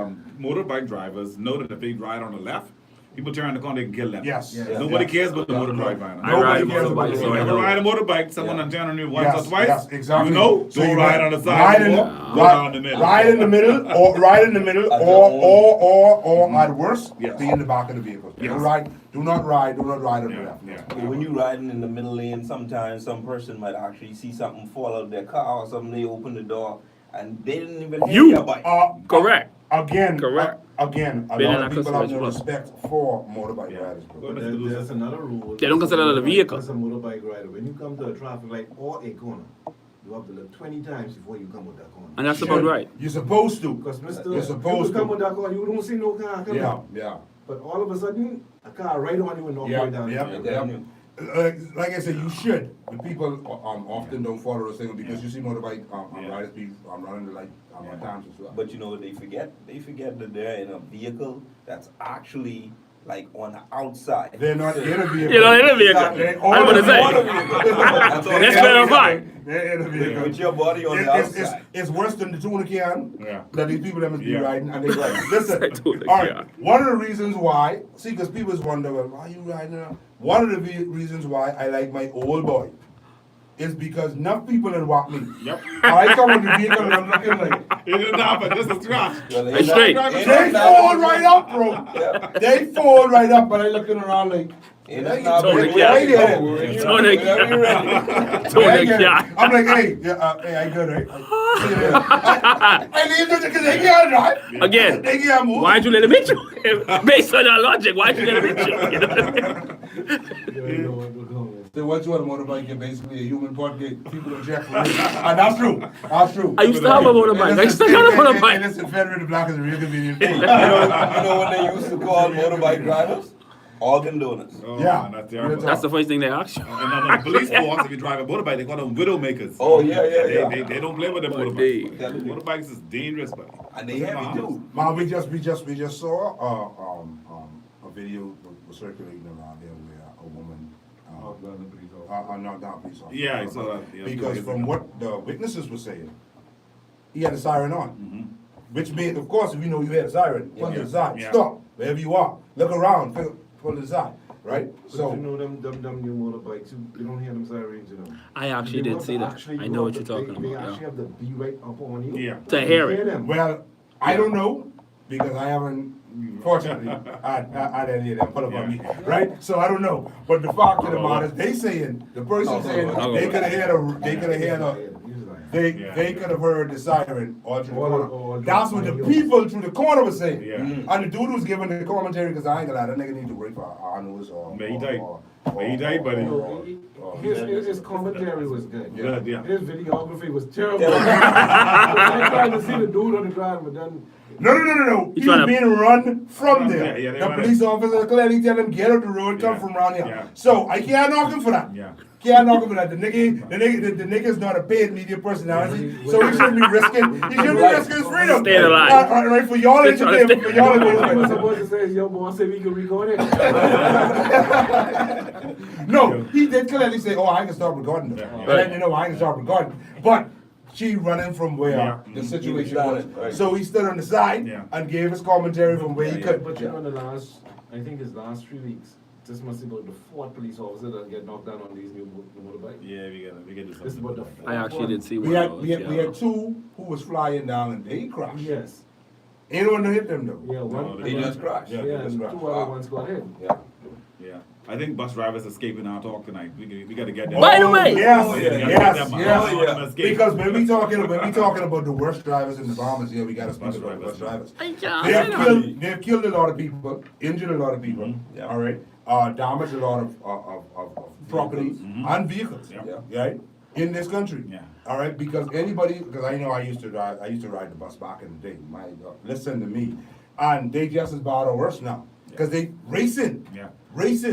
motorbike drivers know that if they ride on the left, people turn the corner, they can kill them. Yes. Yeah. Nobody Yes. cares about the motorbike rider. I ride a Nobody cares about motorbike, the so You I ever know. ride a motorbike, someone Yeah. on turn on you once Yes, or twice, yes, exactly. you know, So don't you ride ride- on the Ride side, in the, go down the middle. ride in the middle, or at worst, Yes. be in the back of the vehicle. Yes. Do not ride on the Yeah, left. yeah. When you riding in the middle lane, sometimes some person might actually see something fall out of their car or something. They open the door and they didn't even hit You. their bike. Correct. Again, Correct. Again, a Been lot in of a people have customer's no bus. respect for motorbike Yeah. riders, bro. Well, There's another rule. They don't consider that a vehicle. As a motorbike rider, when you come to a traffic light or a corner, you have to look 20 times before you come with that corner. And that's about right. You're supposed to. Because Mr. You're You supposed come with to. that corner, you don't see no car coming. Yeah. But all of a sudden, a car right on you and all the way down. Yeah. Like I said, you should. But people often don't follow those things because you see motorbike Yeah. riders be running the light on times as well. But you know what they forget? They forget that they're in a vehicle that's actually like on the outside. They're not in a vehicle. You're not in a vehicle. They're I'm on gonna a say. vehicle. That's all. Let's clarify. They're in a vehicle. With your body on the outside. It's worse than the tuna can Yeah. that these people that must be Yeah. riding and they ride. Listen, Tuna all right. can. One of the reasons why, see, because people wonder, well, why are you riding around? One of the reasons why I like my old boy is because enough people in walk me. Yep. I come with the vehicle and I'm looking like, It is not, but this is trash. Well, It's straight. they fall right up, bro. They fall right up, but I looking around like, Ain't hey, nothing Tony happening. Cat. right there. Tony Whenever you're ready. Tony Yeah, Cat. I'm like, hey, hey, I good, right? I leave them because they can't drive. Again, They can't move. why'd you let him hit you? Based on that logic, why'd you let him hit you? You know? You already know what we're going with. They want you on a motorbike, you're basically a human part get people in jail for it. And that's true. That's true. I used to have a motorbike. I still got a motorbike. Listen, Federal Black is a real convenient You thing. know what they used to call motorbike drivers? Organ donors. Oh, Yeah. man, that's terrible. That's the first thing they ask you. And on the police force, if you drive a motorbike, they call them widow makers. Oh, yeah. They don't play with them But motorbikes. they- Motorbikes is dangerous, buddy. And they heavy too. Man, we just saw a video was circulating around there where a woman knocked down a police officer. Yeah, I saw that. Yeah, Because from what the witnesses were saying, he had a siren on. Mhm. Which means, of course, if you know you had a siren, pull to the side, Yeah. stop, wherever you are, look around, pull to the side, right? So So, you know them new motorbikes, you don't hear them sirens, you know. I actually They did want see to that. actually I go know up, what you're they- talking They about. actually Yeah. have the be right up on you. Yeah. To hear it. them. well, I don't know, because I haven't, fortunately, had any of them put up on me, right? So I don't know, but the fact of the matter is, they saying, the person saying, they could have they could have heard the siren all through the corner. That's what the people through the corner was saying. Yeah. And the dude was giving the commentary, because I ain't gonna lie, that nigga need to break for our news or. Man, he died. Man, he died, buddy. His commentary was good. Good, yeah. His videography was terrible. I tried to see the dude on the ground, but then No. He's He was trying to- being run from there. Yeah, they The wanna- police officer clearly tell him, get up the road, come Yeah, from around here. yeah. So I can't knock him for that. Yeah. Can't knock him for that. The nigga's not a paid media personality, so he shouldn't be risking his freedom. Staying alive. Right, for y'all Stay trying to entertainment, for y'all I was entertainment. supposed to say, yo, boss said we could record it. No, he did clearly say, oh, I can start recording. Yeah, And yeah. then, you know, I can start recording. But she running from where Yeah. the situation He was. was right. So he stood on the side Yeah. and gave his commentary from where he could. But you know, in the last, I think it's last 3 weeks, this must be about the 4th police officer that get knocked down on these new motorbikes. Yeah, we get This is about the I actually did see one We of had, those. we had, we yeah. had two who was flying down and they crashed. Yes. Ain't one to hit them though. Yeah, one. No, They just crashed. Yeah, they and just 2 crashed. other ones got hit. Yeah. Yeah. I think bus drivers escaping our talk tonight. We got to get them. By the way- Yes, Oh, yeah. yes, Oh, yes. yeah. Because when we talking about the worst drivers in the Bahamas, yeah, we gotta speak about the bus drivers. I can't They say that. have killed a lot of people, injured a lot of people, Yeah. all right? Damaged a lot of property and vehicles, Yeah. right? In this country. Yeah. All right, because because I know I used to ride the bus back in the day. My God, listen to me. And they just as bad or worse now. Because they racing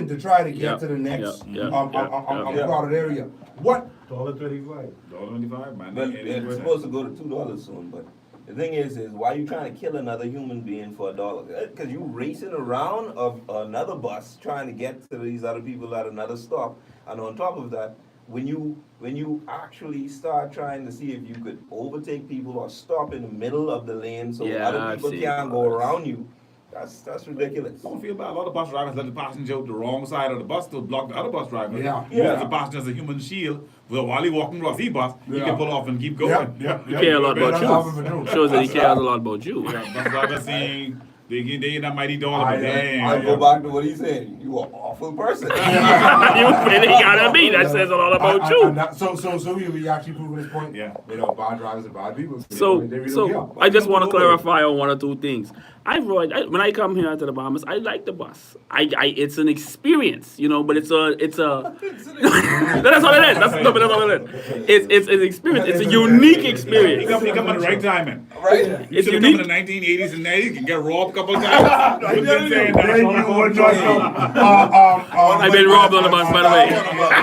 to try to get Yeah, to the next yeah, yeah. crowded area. What? $1.25. $1.25, man. Well, It is it's worth it. supposed to go to $2 soon, but the thing is why you trying to kill another human being for $1? Because you racing around of another bus trying to get to these other people at another stop, and on top of that, when you actually start trying to see if you could overtake people or stop in the middle of the lane so Yeah, other I've people seen can't go those. around you, that's ridiculous. Don't feel bad. A lot of bus drivers let the passenger out the wrong side of the bus to block the other bus driver. Yeah. Use the passenger as a human shield. So while he walking across the bus, he Yeah. can pull off and keep going. Yeah. He care a lot That's how about we do. you. Shows that he cares a lot about you. Yeah, bus driver saying they ain't that mighty dollar, I- but damn. I go back to what he's saying. You an awful person. You really gotta be. That says a lot about you. And that, so we actually proving this point. Yeah. You know, bad drivers and bad people. So, They really don't care. I just want to clarify on one or two things. When I come here to the Bahamas, I like the bus. It's an experience, you know, but it's a. That's all it is. That's all it is. It's an experience. It's a unique He experience. come at the right time, man. Right? You It's should have come in unique. the 1980s and 90s. You can get robbed a couple of times. Wouldn't been saying that. Then you would not know. I've been robbed on the bus, by the way.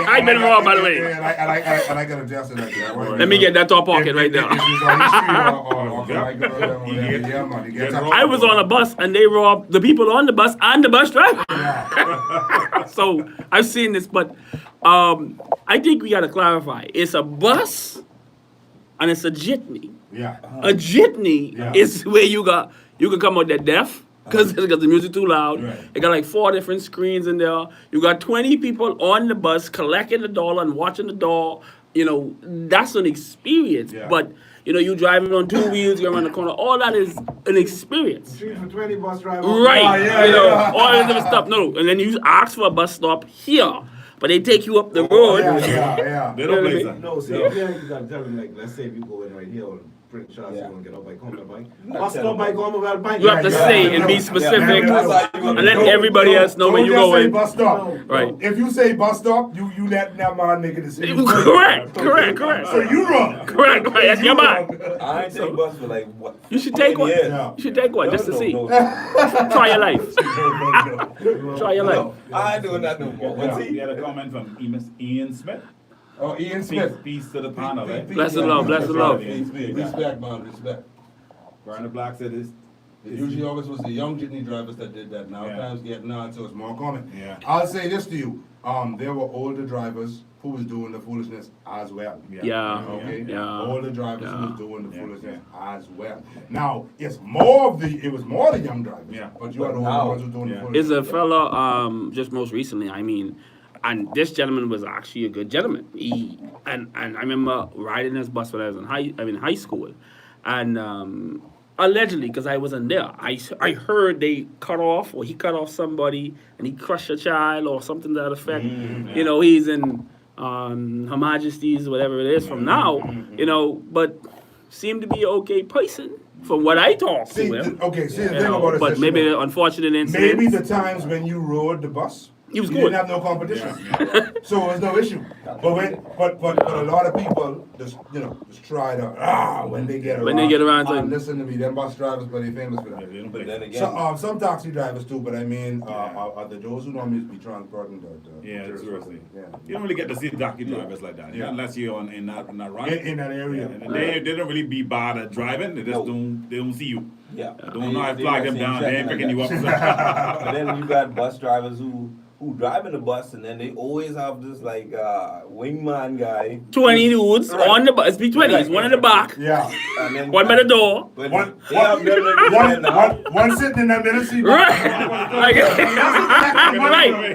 I've been robbed, by the way. And I got a death in that. Let me get that top pocket right there. I was on a bus and they robbed the people on the bus and the bus driver. So I've seen this, but I think we gotta clarify. It's a bus and it's a jitney. Yeah. A jitney Yeah. is where you can come out there deaf because the music too loud. Right. It got like 4 different screens in there. You got 20 people on the bus collecting the dollar and watching the door. you know, that's an experience. Yeah. But, you know, you driving on two wheels, you're around the corner, all that is an experience. Street for 20 bus driver. Right, yeah, you know, yeah. all this other stuff. No, and then you ask for a bus stop here, but they take you up the road. Yeah. They don't play that. No, see, yeah, you gotta tell them, like, let's say if you go in right here on Prince Charles, you're gonna get up by coming bike. Bus stop by coming bike. You have to say and be specific, and let everybody else know where Don't you're just say going. bus stop. Right. If you say bus stop, you let that man make a decision. Correct. So you run. Correct. That's your mind. I ain't take bus for like what? You should take 10 one. years. Yeah. You should take one just to No, see. no. Try your life. Try your life. I ain't doing that no more. But We see, had a comment from Ian Smith. Oh, Ian Peace, Smith. peace to the panel, right? Bless the love, bless the love. Respect, man, respect. Brian Black said this. It usually always was the young jitney drivers that did that. Now Yeah. times getting on, so it's more. More common. Yeah. I'll say this to you. There were older drivers who was doing the foolishness as well. Yeah. Okay. Yeah. Older drivers who Yeah. was doing the Yeah. foolishness as well. Now it was more the young drivers. Yeah. But you had the now- older ones who doing Yeah. the foolishness. Is a fella just most recently, I mean, and this gentleman was actually a good gentleman. And I remember riding his bus when I was in high school, and allegedly, because I wasn't there, I heard they cut off or he cut off somebody and he crushed a child or something to that effect. You know, he's in Her Majesty's, whatever it is, from now. You know, but seemed to be an okay person from what I talked See, to him. okay, see the You thing know, about it. but is, maybe you know, the unfortunate incident. maybe the times when you rode the bus, He was you good. didn't have no competition, so it was no issue. But a lot of people just try to when they get around. When they get around to- listen to me, them bus drivers, but they famous for that. Yeah, they don't but play then that. again, Some taxi drivers too, but I mean, are those who normally be transporting the Yeah, seriously. Yeah. You don't really get to see taxi drivers like that. Yeah. Unless you're in that run. In that area. And they don't really be bad at driving. They just don't see you. yeah. I don't know how to flag them down. They ain't picking you up. But then you got bus drivers who driving the bus and then they always have this like wingman guy. 20 dudes Right. on the bus. It's be 20s, one in the back, Yeah. And then one by the door. But One- they have them in the One, now. one sitting in that middle seat. Right. Like-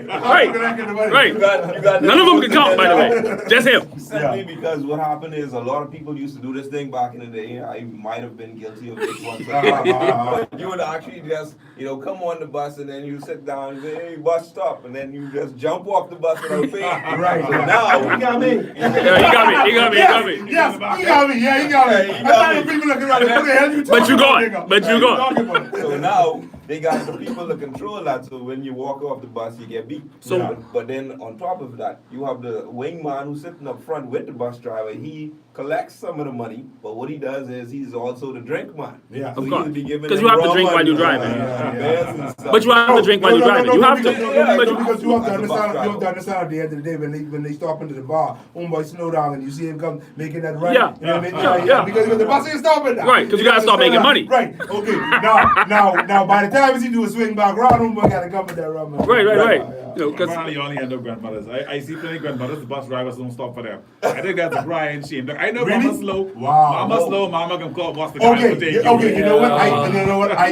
right. You got None of them can count, by the way. Just him. Simply because what happened is a lot of people used to do this thing back in the day. I might have been guilty of this once. But you would actually just, come on the bus and then you sit down and say, hey, bus stop. And then you just jump off the bus without paying. Right. So now, You got me. Yeah, he got me. Yes, he got me. Yeah, he got me. Yeah, he I got thought me. the people looking around. What the hell you talking But you about, gone. nigga? But you Yeah, gone. talking about it. So now they got the people to control that. So when you walk off the bus, you get beat. So- Yeah. But then on top of that, you have the wingman who's sitting up front with the bus driver. He collects some of the money, but what he does is he's also the drink man. Yeah. So Of he'll course. be giving 'Cause them you have to rum drink while and, you're driving. beers and stuff. But you have to drink while you're driving. You have to. Because you have to As a bus understand. You have driver. to understand at the end of the day when they stop into the bar, boy slow down and you see him come making that right. Yeah. You know what I mean? Yeah. Because the bus ain't stopping now. Right, 'cause you gotta start making money. Right. Okay. Now, by the time he do a swing back round, boy gotta come with that rum. Right. Yeah. You know, 'cause- Apparently, you only end up grandmothers. I see plenty of grandmothers. The bus drivers don't stop for them. I think that's a crying shame. Like, I know Really? mama's slow. Wow. Mama's slow. Mama can call bus the guy Okay, to take yeah, okay, you know what? I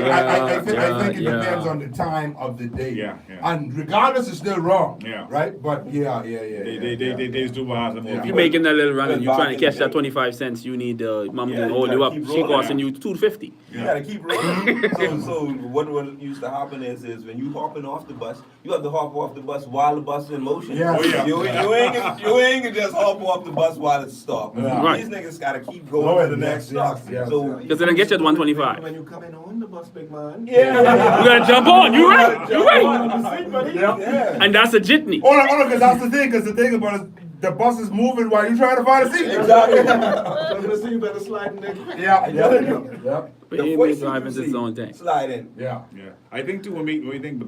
think it Yeah. depends on the time of the day. Yeah. And regardless, it's still wrong. Yeah. Right? But yeah. They just do hard. Yeah. you making that little run and you Back trying in to catch the that day. 25 cents, you need mom Yeah, to you hold you gotta up. keep She rolling. costing you $2.50. You gotta keep rolling. so what used to happen is when you hopping off the bus, you have to hop off the bus while the bus is in motion. Yeah. Oh, yeah. You ain't gonna just hop off the bus while it's stopped. Yeah. Right. These niggas gotta keep going Going, to the next stop. yes. So Because they don't get you at 125. When you coming on the bus, big man. yeah. You gotta jump on. You right. You right. Yeah. And that's a jitney. Hold on, because that's the thing. Because the thing about it, the bus is moving while you trying to find a seat. Exactly. I'm gonna say you better slide in there. Yeah. But The he voice ain't driving you his see, own thing. Slide in. Yeah. Yeah, I think too when we think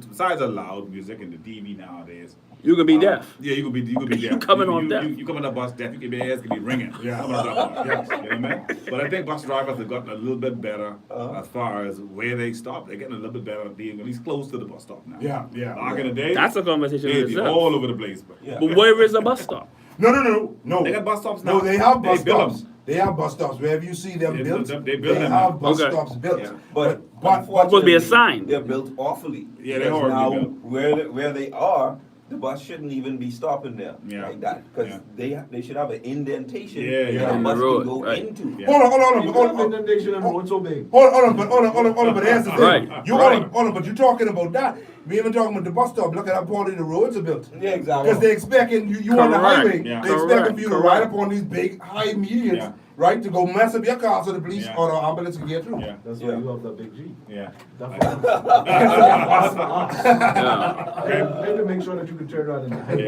besides the loud music and the TV nowadays. You could be deaf. Yeah, you could be deaf. You coming on deaf. You coming up bus deaf. You could be ears could be ringing. Yeah. Coming up that bus. Yes. You know what I mean? But I think bus drivers have gotten a little bit better as far as where they stop. They're getting a little bit better at being at least close to the bus stop now. Yeah. Back in the day, That's a conversation in they'd be itself. all over the place. But Yeah. But where is the bus stop? No. they got bus stops now. No, they have bus build stops. 'em. They have bus stops. Wherever you see them They built, build them- they build them have now. bus Okay. stops built. Yeah. But Supposed to be a sign. They're built awfully. Yeah, they're Because horribly now built. where they are, the bus shouldn't even be stopping there Yeah. like that, because they should have an indentation Yeah, where yeah. the In the bus road, can go right. into. Yeah. Hold on, You hold have on. inundation and road so big. Hold on, but here's the thing. Right, You right. hold on, but you're talking about that. We even talking about the bus stop. Look at how poorly the roads are built. Yeah, exactly. Because they expecting you on the Correct. highway. Yeah. They expecting for you to ride Correct. up on these big high medians, Yeah. right, to go mess up your car so the police Yeah. or the ambulance can get through. Yeah. That's Yeah. why you have that big G. Yeah. That's Yeah. Maybe make sure that you can turn around in the highway.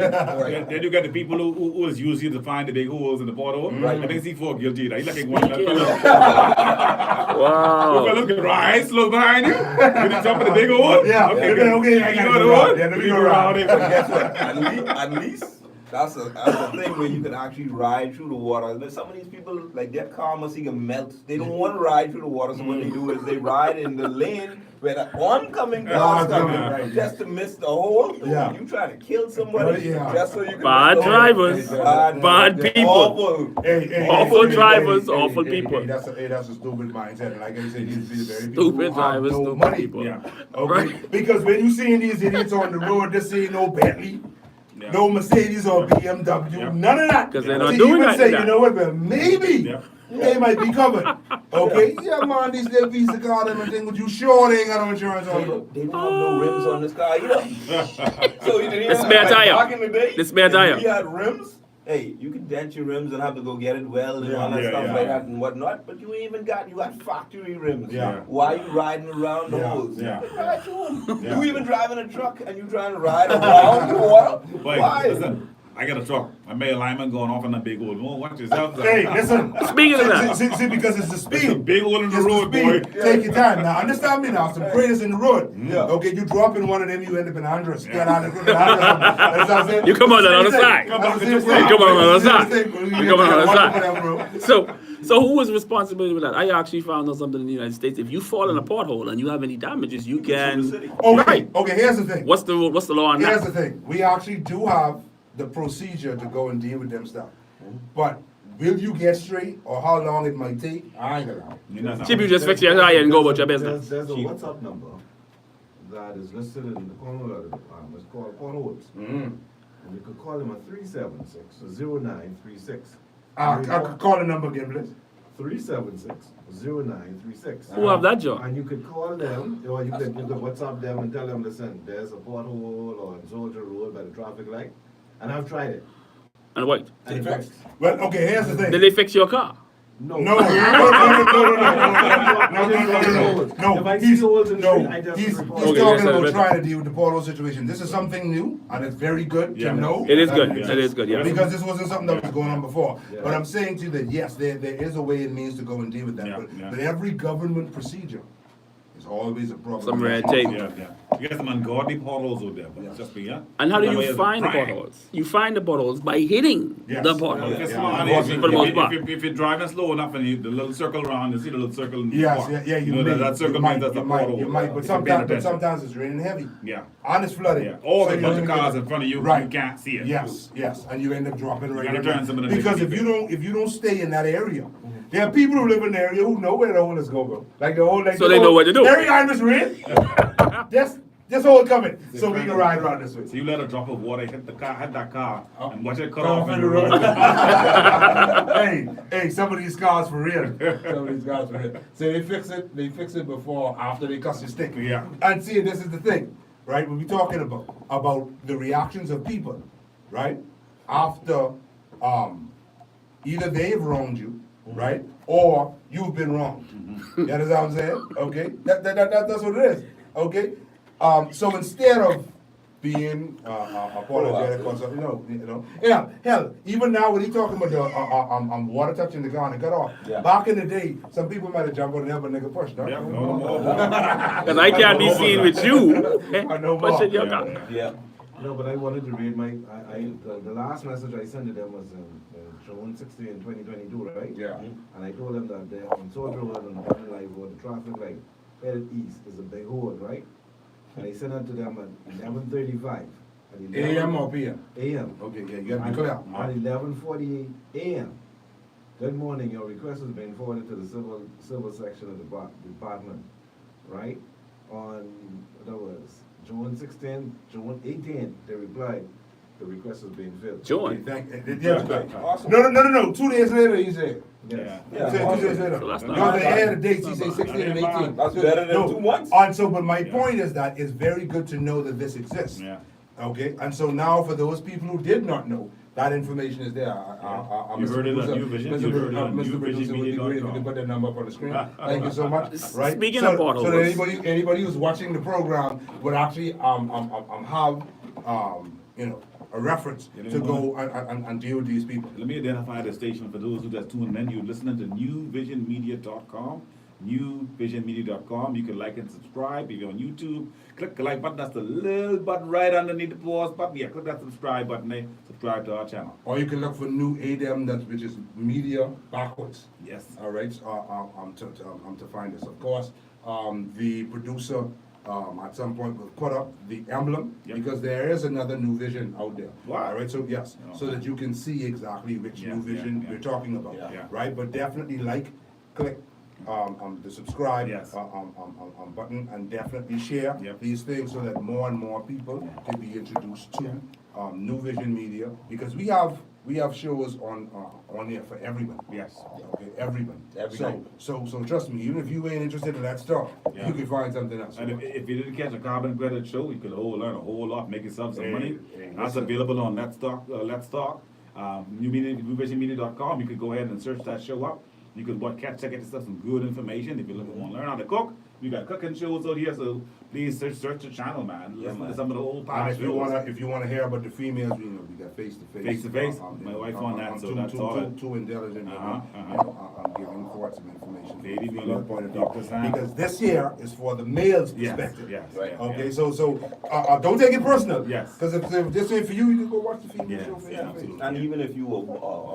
Yeah. Then you got the people who is using to find the big holes in the pothole. Right. I think C4 guilty. Right? Like one that fellow. You Wow. fellas can ride slow behind you. When you jump in the big hole. Yeah, Okay. okay, okay, I You gotta go go to around. one. Yeah, let me You go go around. around it. But guess what? At least that's a thing where you can actually ride through the water. But some of these people, like their car must even melt. They don't want to ride through the water, so what they do is they ride in the lane where the oncoming car's coming, coming, right, just to miss the hole. Yeah. You trying to kill somebody Yeah. just so you can Bad miss the hole. drivers, bad people. Awful. Awful drivers, awful people. That's a stupid mindset. And like I said, these are very people Stupid who have drivers, no stupid money. people. Yeah. Okay? Right. Because when you seeing these idiots on the road, they say no Bentley, Yeah. no Mercedes or BMW, Yeah. none of that. 'Cause they're So not you doing would that. say, you know what, well, maybe Yeah. they might be covered. Okay? Yeah, man, these little Visa card and everything, but you sure they ain't got no insurance on you? They don't have no rims on this car either. So you didn't The spare tire. Back in the day, The spare if tire. we had rims. Hey, you can dent your rims and have to go get it welded and all that Yeah, stuff yeah. like that and whatnot. But you got factory rims. Yeah. Why you riding around the Yeah, holes? yeah. Ride through 'em. Yeah. You even driving a truck and you trying to ride around the water. Wait, Why? listen. I got a truck. I made a lineman going off in a big hole. Oh, watch yourself. Hey, listen. Speaking of that. See, because it's the speed. It's a big hole in the It's road, boy. speed. Take your time. Now, understand me now. Some graders in the road. Yeah. Okay, you drop in one of them, you end up in Andros. Get out of the That's what I'm saying. You come on the other side. Come back That's with the your same friend. thing. Come on the other That's the side. same thing. You come on the other One side. for them, bro. So who was responsible for that? I actually found out something in the United States. If you fall in a pothole and you have any damages, you From the can. city. Okay, okay, here's the thing. What's the law on Here's that? the thing. We actually do have the procedure to go and deal with them stuff. But will you get straight or how long it might take? I ain't gonna know. You know, Chip, you just fix your tire and go about your business. There's a WhatsApp number that is listed in the corner of the department. It's called Potholes. And you could call them at 376-0936. I could call the number again, please. 376-0936. Who have that job? And you could call them, or you could WhatsApp them and tell them, listen, there's a pothole on Soldier Road by the traffic light. And I've tried it. And wait, And it fixed. Well, okay, here's the thing. did they fix your car? No. No, no. If I see holes in the street, I just He's report. Okay, talking yes, about I- trying to deal with the polo situation. This is something new, and it's very good Yeah. to know. It is that good. exists. It is good, yeah. Because this wasn't something that was going on before. Yeah. But I'm saying to you that yes, there is a way and means to go and deal with that. Yeah, But, yeah. but every government procedure is always a problem. Some red tape. Yeah, yeah. You got some ungodly potholes out there, but it's just be, yeah. And how do That way you it's find the prime. potholes? You find the potholes by hitting Yes. the If potholes. it's Yeah, smart, yeah. if For the most part. if you're driving slow enough and the little circle around, you see the little circle in the Yes, spot. yeah, you know, may. that circle you means might, that's a you might, pothole. you might, but If you're paying attention. sometimes it's raining heavy. Yeah. And it's flooded. Yeah. Or So a you bunch don't of even cars get- in front of you, Right. you can't see it. Yes, and you end up dropping right gotta in turn there. some of the Because big if you don't stay in that area, there are people who live in the area who know where the hole is going, bro. Like the whole, like So the they whole- know what to do. Every time it's rain, this hole coming, so we can ride around this way. So you let a drop of water hit that car, and watch it cut Cut off in the road. Hey, some of these cars for real. Some of these cars for real. So they fix it before, after they cut your stick. Yeah. And see, this is the thing, right? When we're talking about the reactions of people, right? After either they've wronged you, right? Or you've been wronged. You understand what I'm saying? Okay? That's what it is. Okay? So instead of being apologetic or something, yeah, hell, even now when he talking about the water touching the car and it cut off, Yeah. back in the day, some people might have jumped on there, but nigga pushed, Yeah, no? no more. Because I can't be seen with you I know more. pushing your Yeah. car. Yeah. No, but I wanted to read the last message I sent to them was in June 16, 2022, right? Yeah. And I told them that they're on Soldier Road and Dunn Live Road, the traffic light headed east is a big hole, right? And I sent it to them at 11:35. At 11 AM or PM? AM. Okay, yeah, you gotta be clear. At 11:48 AM. Good morning, your request has been forwarded to the civil section of the department, right? On, that was June 16th, June 18th, they replied, the request has been filled. Join. Awesome. No. 2 days later, he said. Yes. He said 2 days later. So that's No, not they bad. had the dates, he said 16 and 18. That's better than No, 2 months. And so, but my point is that it's very good to know that this exists. Yeah. Okay, and so now for those people who did not know, that information is there. You heard it on NuVision, you heard it on Mr. Producer would be great if you could put that number up on the screen. Thank you so much. Right? Speaking So- of potholes. So that anybody who's watching the program would actually have a reference You know to go what? and deal with these people. Let me identify the station for those who just tuned in. You're listening to newvisionmedia.com, newvisionmedia.com. You can like and subscribe. If you're on YouTube, click the like button. That's the little button right underneath the pause button. Yeah, click that subscribe button there. Subscribe to our channel. Or you can look for New ADM, which is media backwards. Yes. All right, to find this. Of course, the producer at some point will put up the emblem Yep. because there is another NuVision out there. Wow. All right, so yes, Yeah. so that you can see exactly which Yeah, NuVision yeah. we're talking about. Yeah. Right, but definitely click the subscribe Yes. button and definitely share Yep. these things so that more and more people can be introduced to NuVision Media because we have shows on here for everyone. Yes. Okay, everyone. Every So, night. so trust me, even if you ain't interested in that stuff, Yeah. you can find something else. And if you didn't catch a carbon credit show, you could learn a whole lot, make yourself some Hey, money. hey, That's listen. available on Let's Talk. Newvisionmedia.com. You could go ahead and search that show up. You could check yourself some good information. If you want to learn how to cook, we got cooking shows out here. So please search the channel, man. Yeah, Listen man. to some of the old And past shows. if you wanna hear about the females, we got face to face. Face to face. My wife on that, so that's all. Too intelligent, Uh-huh. I'm giving thoughts and information. Lady, from we that look point of Dr. view. Sam. Because this here is for the male's Yes, perspective. yes, Right. yes, Okay, yes. so don't take it personal. Yes. Because if this ain't for you, you can go watch the female Yes, show face yeah, to face. absolutely. And even if you were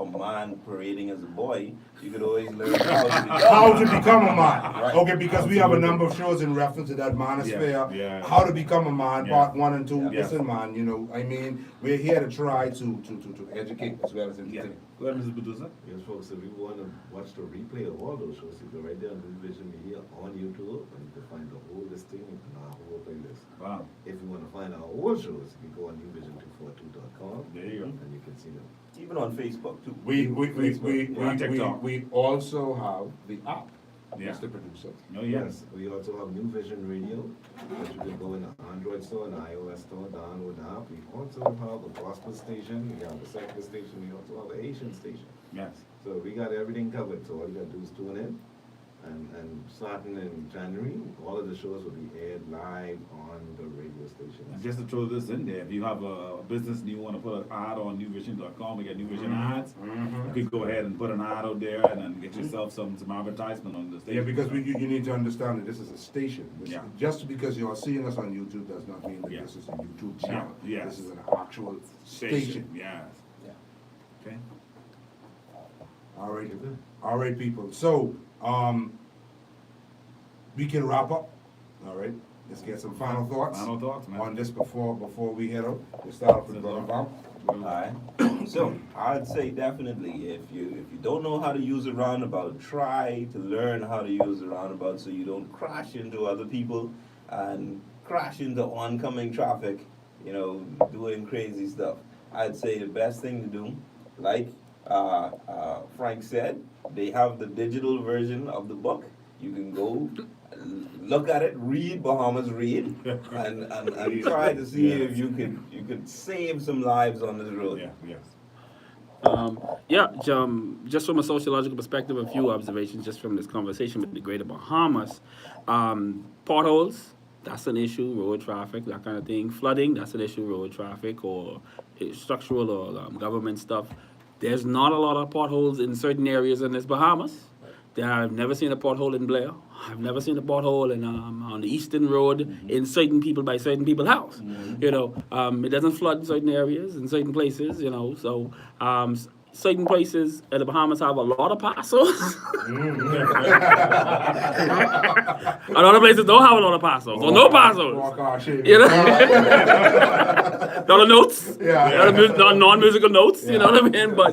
a man parading as a boy, you could always learn How to become a man. Right. Okay, because we have a number of shows in reference to that Manosphere. Yeah. How to become a man, Yeah. part 1 and 2. Yeah. Listen, man, we're here to try to educate as well as Yeah. entertain. Go ahead, Mr. Producer. Yes, folks, if you want to watch the replay of all those shows, you go right there on NuVision Media on YouTube, and you can find the whole listing and our whole playlist. Wow. If you want to find our old shows, you can go on newvision242.com. There you go. And you can see them. Even on Facebook too. We're on TikTok. We also have the app, Yeah. Mr. Producer. Oh, yes. We also have NuVision Radio, that you can go in the Android store and iOS store, download the app. We also have a gospel station, we have a secular station, we also have an Asian station. Yes. So we got everything covered, so all you gotta do is tune in. And starting in January, all of the shows will be aired live on the radio station. And just to throw this in there, if you have a business and you want to put an ad on newvision.com, we got NuVision ads. You could go ahead and put an ad out there and then get yourself some advertisement on the station. Yeah, because you need to understand that this is a station. Yeah. Just because you're seeing us on YouTube does not mean that Yeah. this is a YouTube channel. Yes. This is an actual station. Yes. Yeah. Okay. All right, people. So, we can wrap up. All right. Let's get some final thoughts. Final thoughts, man. On this before we head out. We start off with Brother Bob. Alright, so I'd say definitely if you don't know how to use a roundabout, try to learn how to use a roundabout so you don't crash into other people and crash into oncoming traffic, doing crazy stuff. I'd say the best thing to do, like Frank said, they have the digital version of the book. You can go look at it, read Bahamas, read, and try to see if you could save some lives on this road. Yeah, yes. Just from a sociological perspective, a few observations just from this conversation with the Greater Bahamas. Potholes, that's an issue, road traffic, that kind of thing. Flooding, that's an issue, road traffic, or structural or government stuff. There's not a lot of potholes in certain areas in this Bahamas. I've never seen a pothole in Blair. I've never seen a pothole in on the Eastern Road in certain people's house. It doesn't flood in certain areas, in certain places. So certain places in the Bahamas have a lot of parcels. Other places don't have a lot of parcels, or no parcels. Not a notes. Yeah. Not non-musical notes. You know what I mean? But.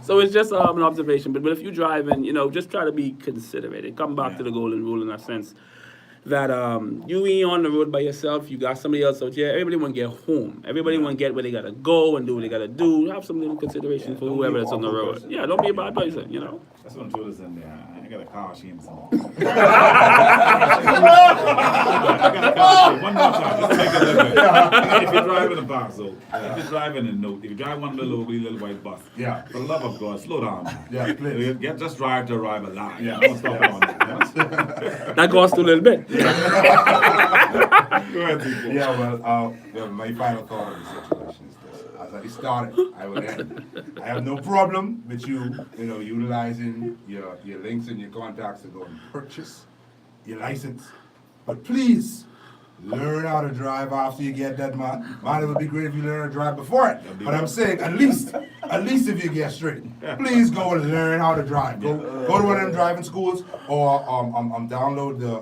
So it's just an observation. But if you drive and, just try to be considerate. Come back to the golden rule in that sense. that you ain't on the road by yourself. You got somebody else out here. Everybody want to get home. Everybody want to get where they gotta go and do what they gotta do. Have some little consideration for don't whoever be that's on the awful road. person. Yeah, don't be a bad person. You know. That's what Trudeau's in there. I ain't got a car shame some. I got a car shame. One more time, just to make it look good. If you're driving a box, so if you're driving a note, if you drive one little white bus, Yeah. for the love of God, slow down. Man. Yeah, please. Just drive to arrive alive. Yeah. Don't stop on that. That costs a little bit. Go ahead, people. Yeah, well, my final thought on the situation is this. As I started, I will end. I have no problem with you utilizing your links and your contacts to go and purchase your license. But please, learn how to drive after you get that, man. Man, it would be great if you learn how to drive before it. But I'm saying, at least if you get straight, please go and learn how to drive. Go to one of them driving schools or download the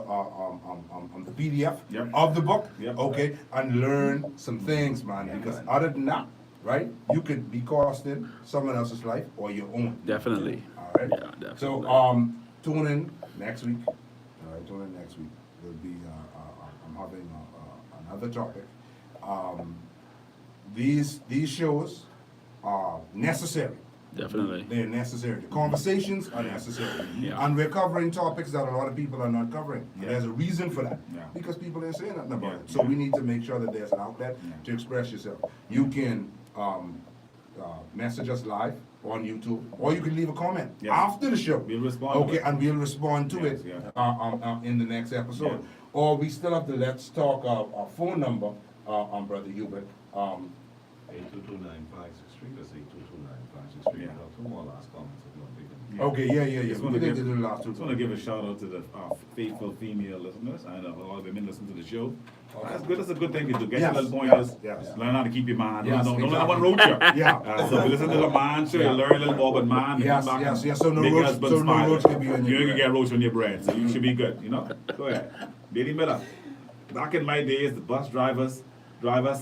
PDF Yep. of the book, Yep. okay, and learn some things, man. Because other than that, right, you could be costing someone else's life or your own. Definitely. All right. Yeah, definitely. So tune in next week. All right, tune in next week. There'll be I'm having another topic. These shows are necessary. Definitely. They're necessary. The conversations are necessary. Yeah. And we're covering topics that a lot of people are not covering. And Yeah. there's a reason for that. Yeah. Because people ain't saying nothing about Yeah. it. So we need to make sure that there's an outlet to express yourself. You can message us live on YouTube, or you can leave a comment Yes. after the show. We'll respond to Okay, it. and we'll respond to Yes, it yeah. in the next episode. Yeah. Or we still have the Let's Talk our phone number on Brother Hubert. 8229563. That's 8229563. Yeah. Two more last comments if you want to make them. Okay, yeah. Just We want to can give, do the last two. just want to give a shout out to the faithful female listeners and all the women listening to the show. That's good. That's a good thing to do. Get Yes, your little pointers. yes. Learn how to keep your mind. Yes, Don't let exactly. no one roach you. Yeah. So if you listen to the man show, Yeah. you learn a little more about man. and Yes, come back yes, and yes. So no make your roach- husband so no smile. roach can be on your You ain't bread. get roach on your bread, so you should be good. Go ahead. Lady Miller. Back in my days, the bus drivers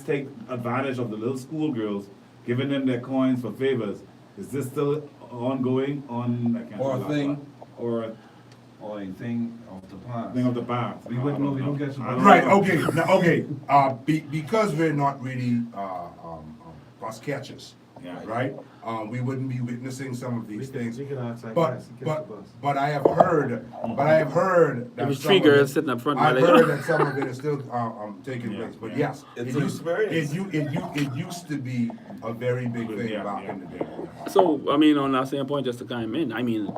take advantage of the little schoolgirls, giving them their coins for favors. Is this still ongoing on? I can't Or a say that thing. part. Or a Or a thing of the past. thing of the past. We wouldn't know, we don't get to I don't Right, know. okay, now, okay, because we're not really, bus catchers, Yeah. right? We wouldn't be witnessing some of these things. We can ask that But, guys, he but, gets the bus. but I have heard that There was some three of girls it- sitting up front. I've while they- heard that some of it is still, taking Yeah, place, but yeah. yes. It's it an used- experience. It used to be a very big thing Yeah, back yeah. in the day. So, I mean, on that same point, just to chime in, I mean,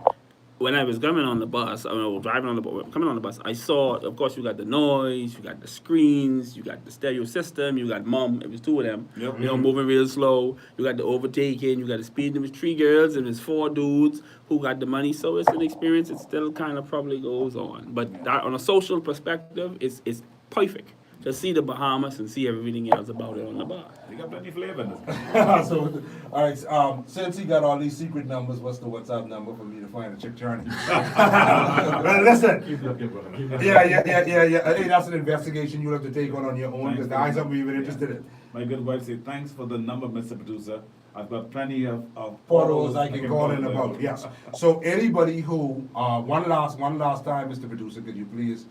when I was coming on the bus, driving on the bus, coming on the bus, I saw, of course, you got the noise, you got the screens, you got the stereo system, you got mom, it was two of them, Yep. moving real slow, you got the overtaking, you got the speed, there was three girls, and there's four dudes who got the money, so it's an experience, it still kind of probably goes on. But that, on a social perspective, it's perfect to see the Bahamas and see everything else about it on the bus. You got plenty of flavor in this. So, all right, since he got all these secret numbers, what's the WhatsApp number for me to find a chick journey? Well, listen, Keep looking, brother. Keep looking. yeah. Hey, that's an investigation you'll have to take on your own, because I ain't something we're even interested in. My good wife said, thanks for the number, Mr. Producer. I've got plenty of Photos I can call in them. about, yes. So anybody who, one last time, Mr. Producer, could you please,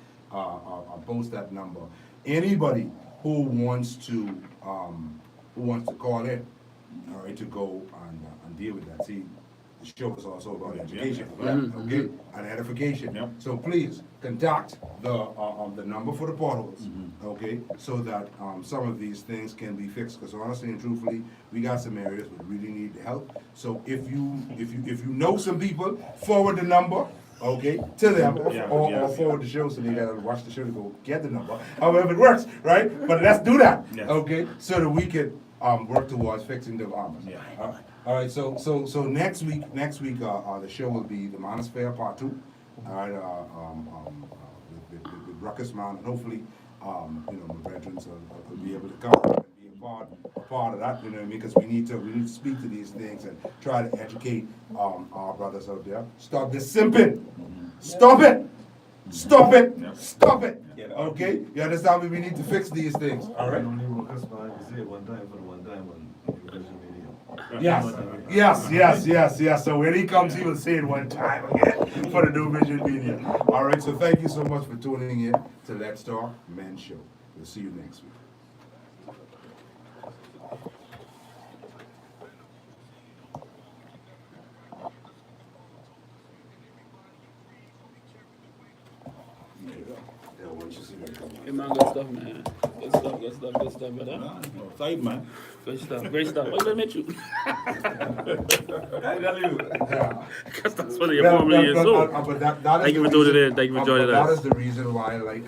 post that number? Anybody who wants to call in, all right, to go and deal with that. See, the show is also about education, Yeah. okay, and edification. Yep. So please contact the number for the portals, okay, so that some of these things can be fixed. Because honestly and truthfully, we got some areas that really need the help. So if you know some people, forward the number. Okay, to them, or forward the show, so they gotta watch the show to go get the number. However it works, right? But let's do that, Yes. okay? So that we can work towards fixing the Bahamas. Yeah. All right. So next week, the show will be the Manosphere Part 2. All right. With Ruckus Man, and hopefully, my brethren will be able to come and be a part of that. You know what I mean? Because we need to speak to these things and try to educate our brothers out there. Stop this simping. Stop it. Stop it. Yeah. Stop it. Yeah. Okay. You understand me? We need to fix these things. All right. Only Ruckus Man, you say it one time for the one time on NuVision video. Yes. So when he comes, he will say it one time again for the NuVision media. All right, so thank you so much for tuning in to Let's Talk Men Show. We'll see you next week. Yeah, once you see that come on. Hey man, good stuff, man. Good stuff, brother. Side man. Great stuff. What did I met you? I tell you. Because that's one of your former years. So, But that is thank you the for doing reason- it. Thank you for joining That us. is the reason why, like,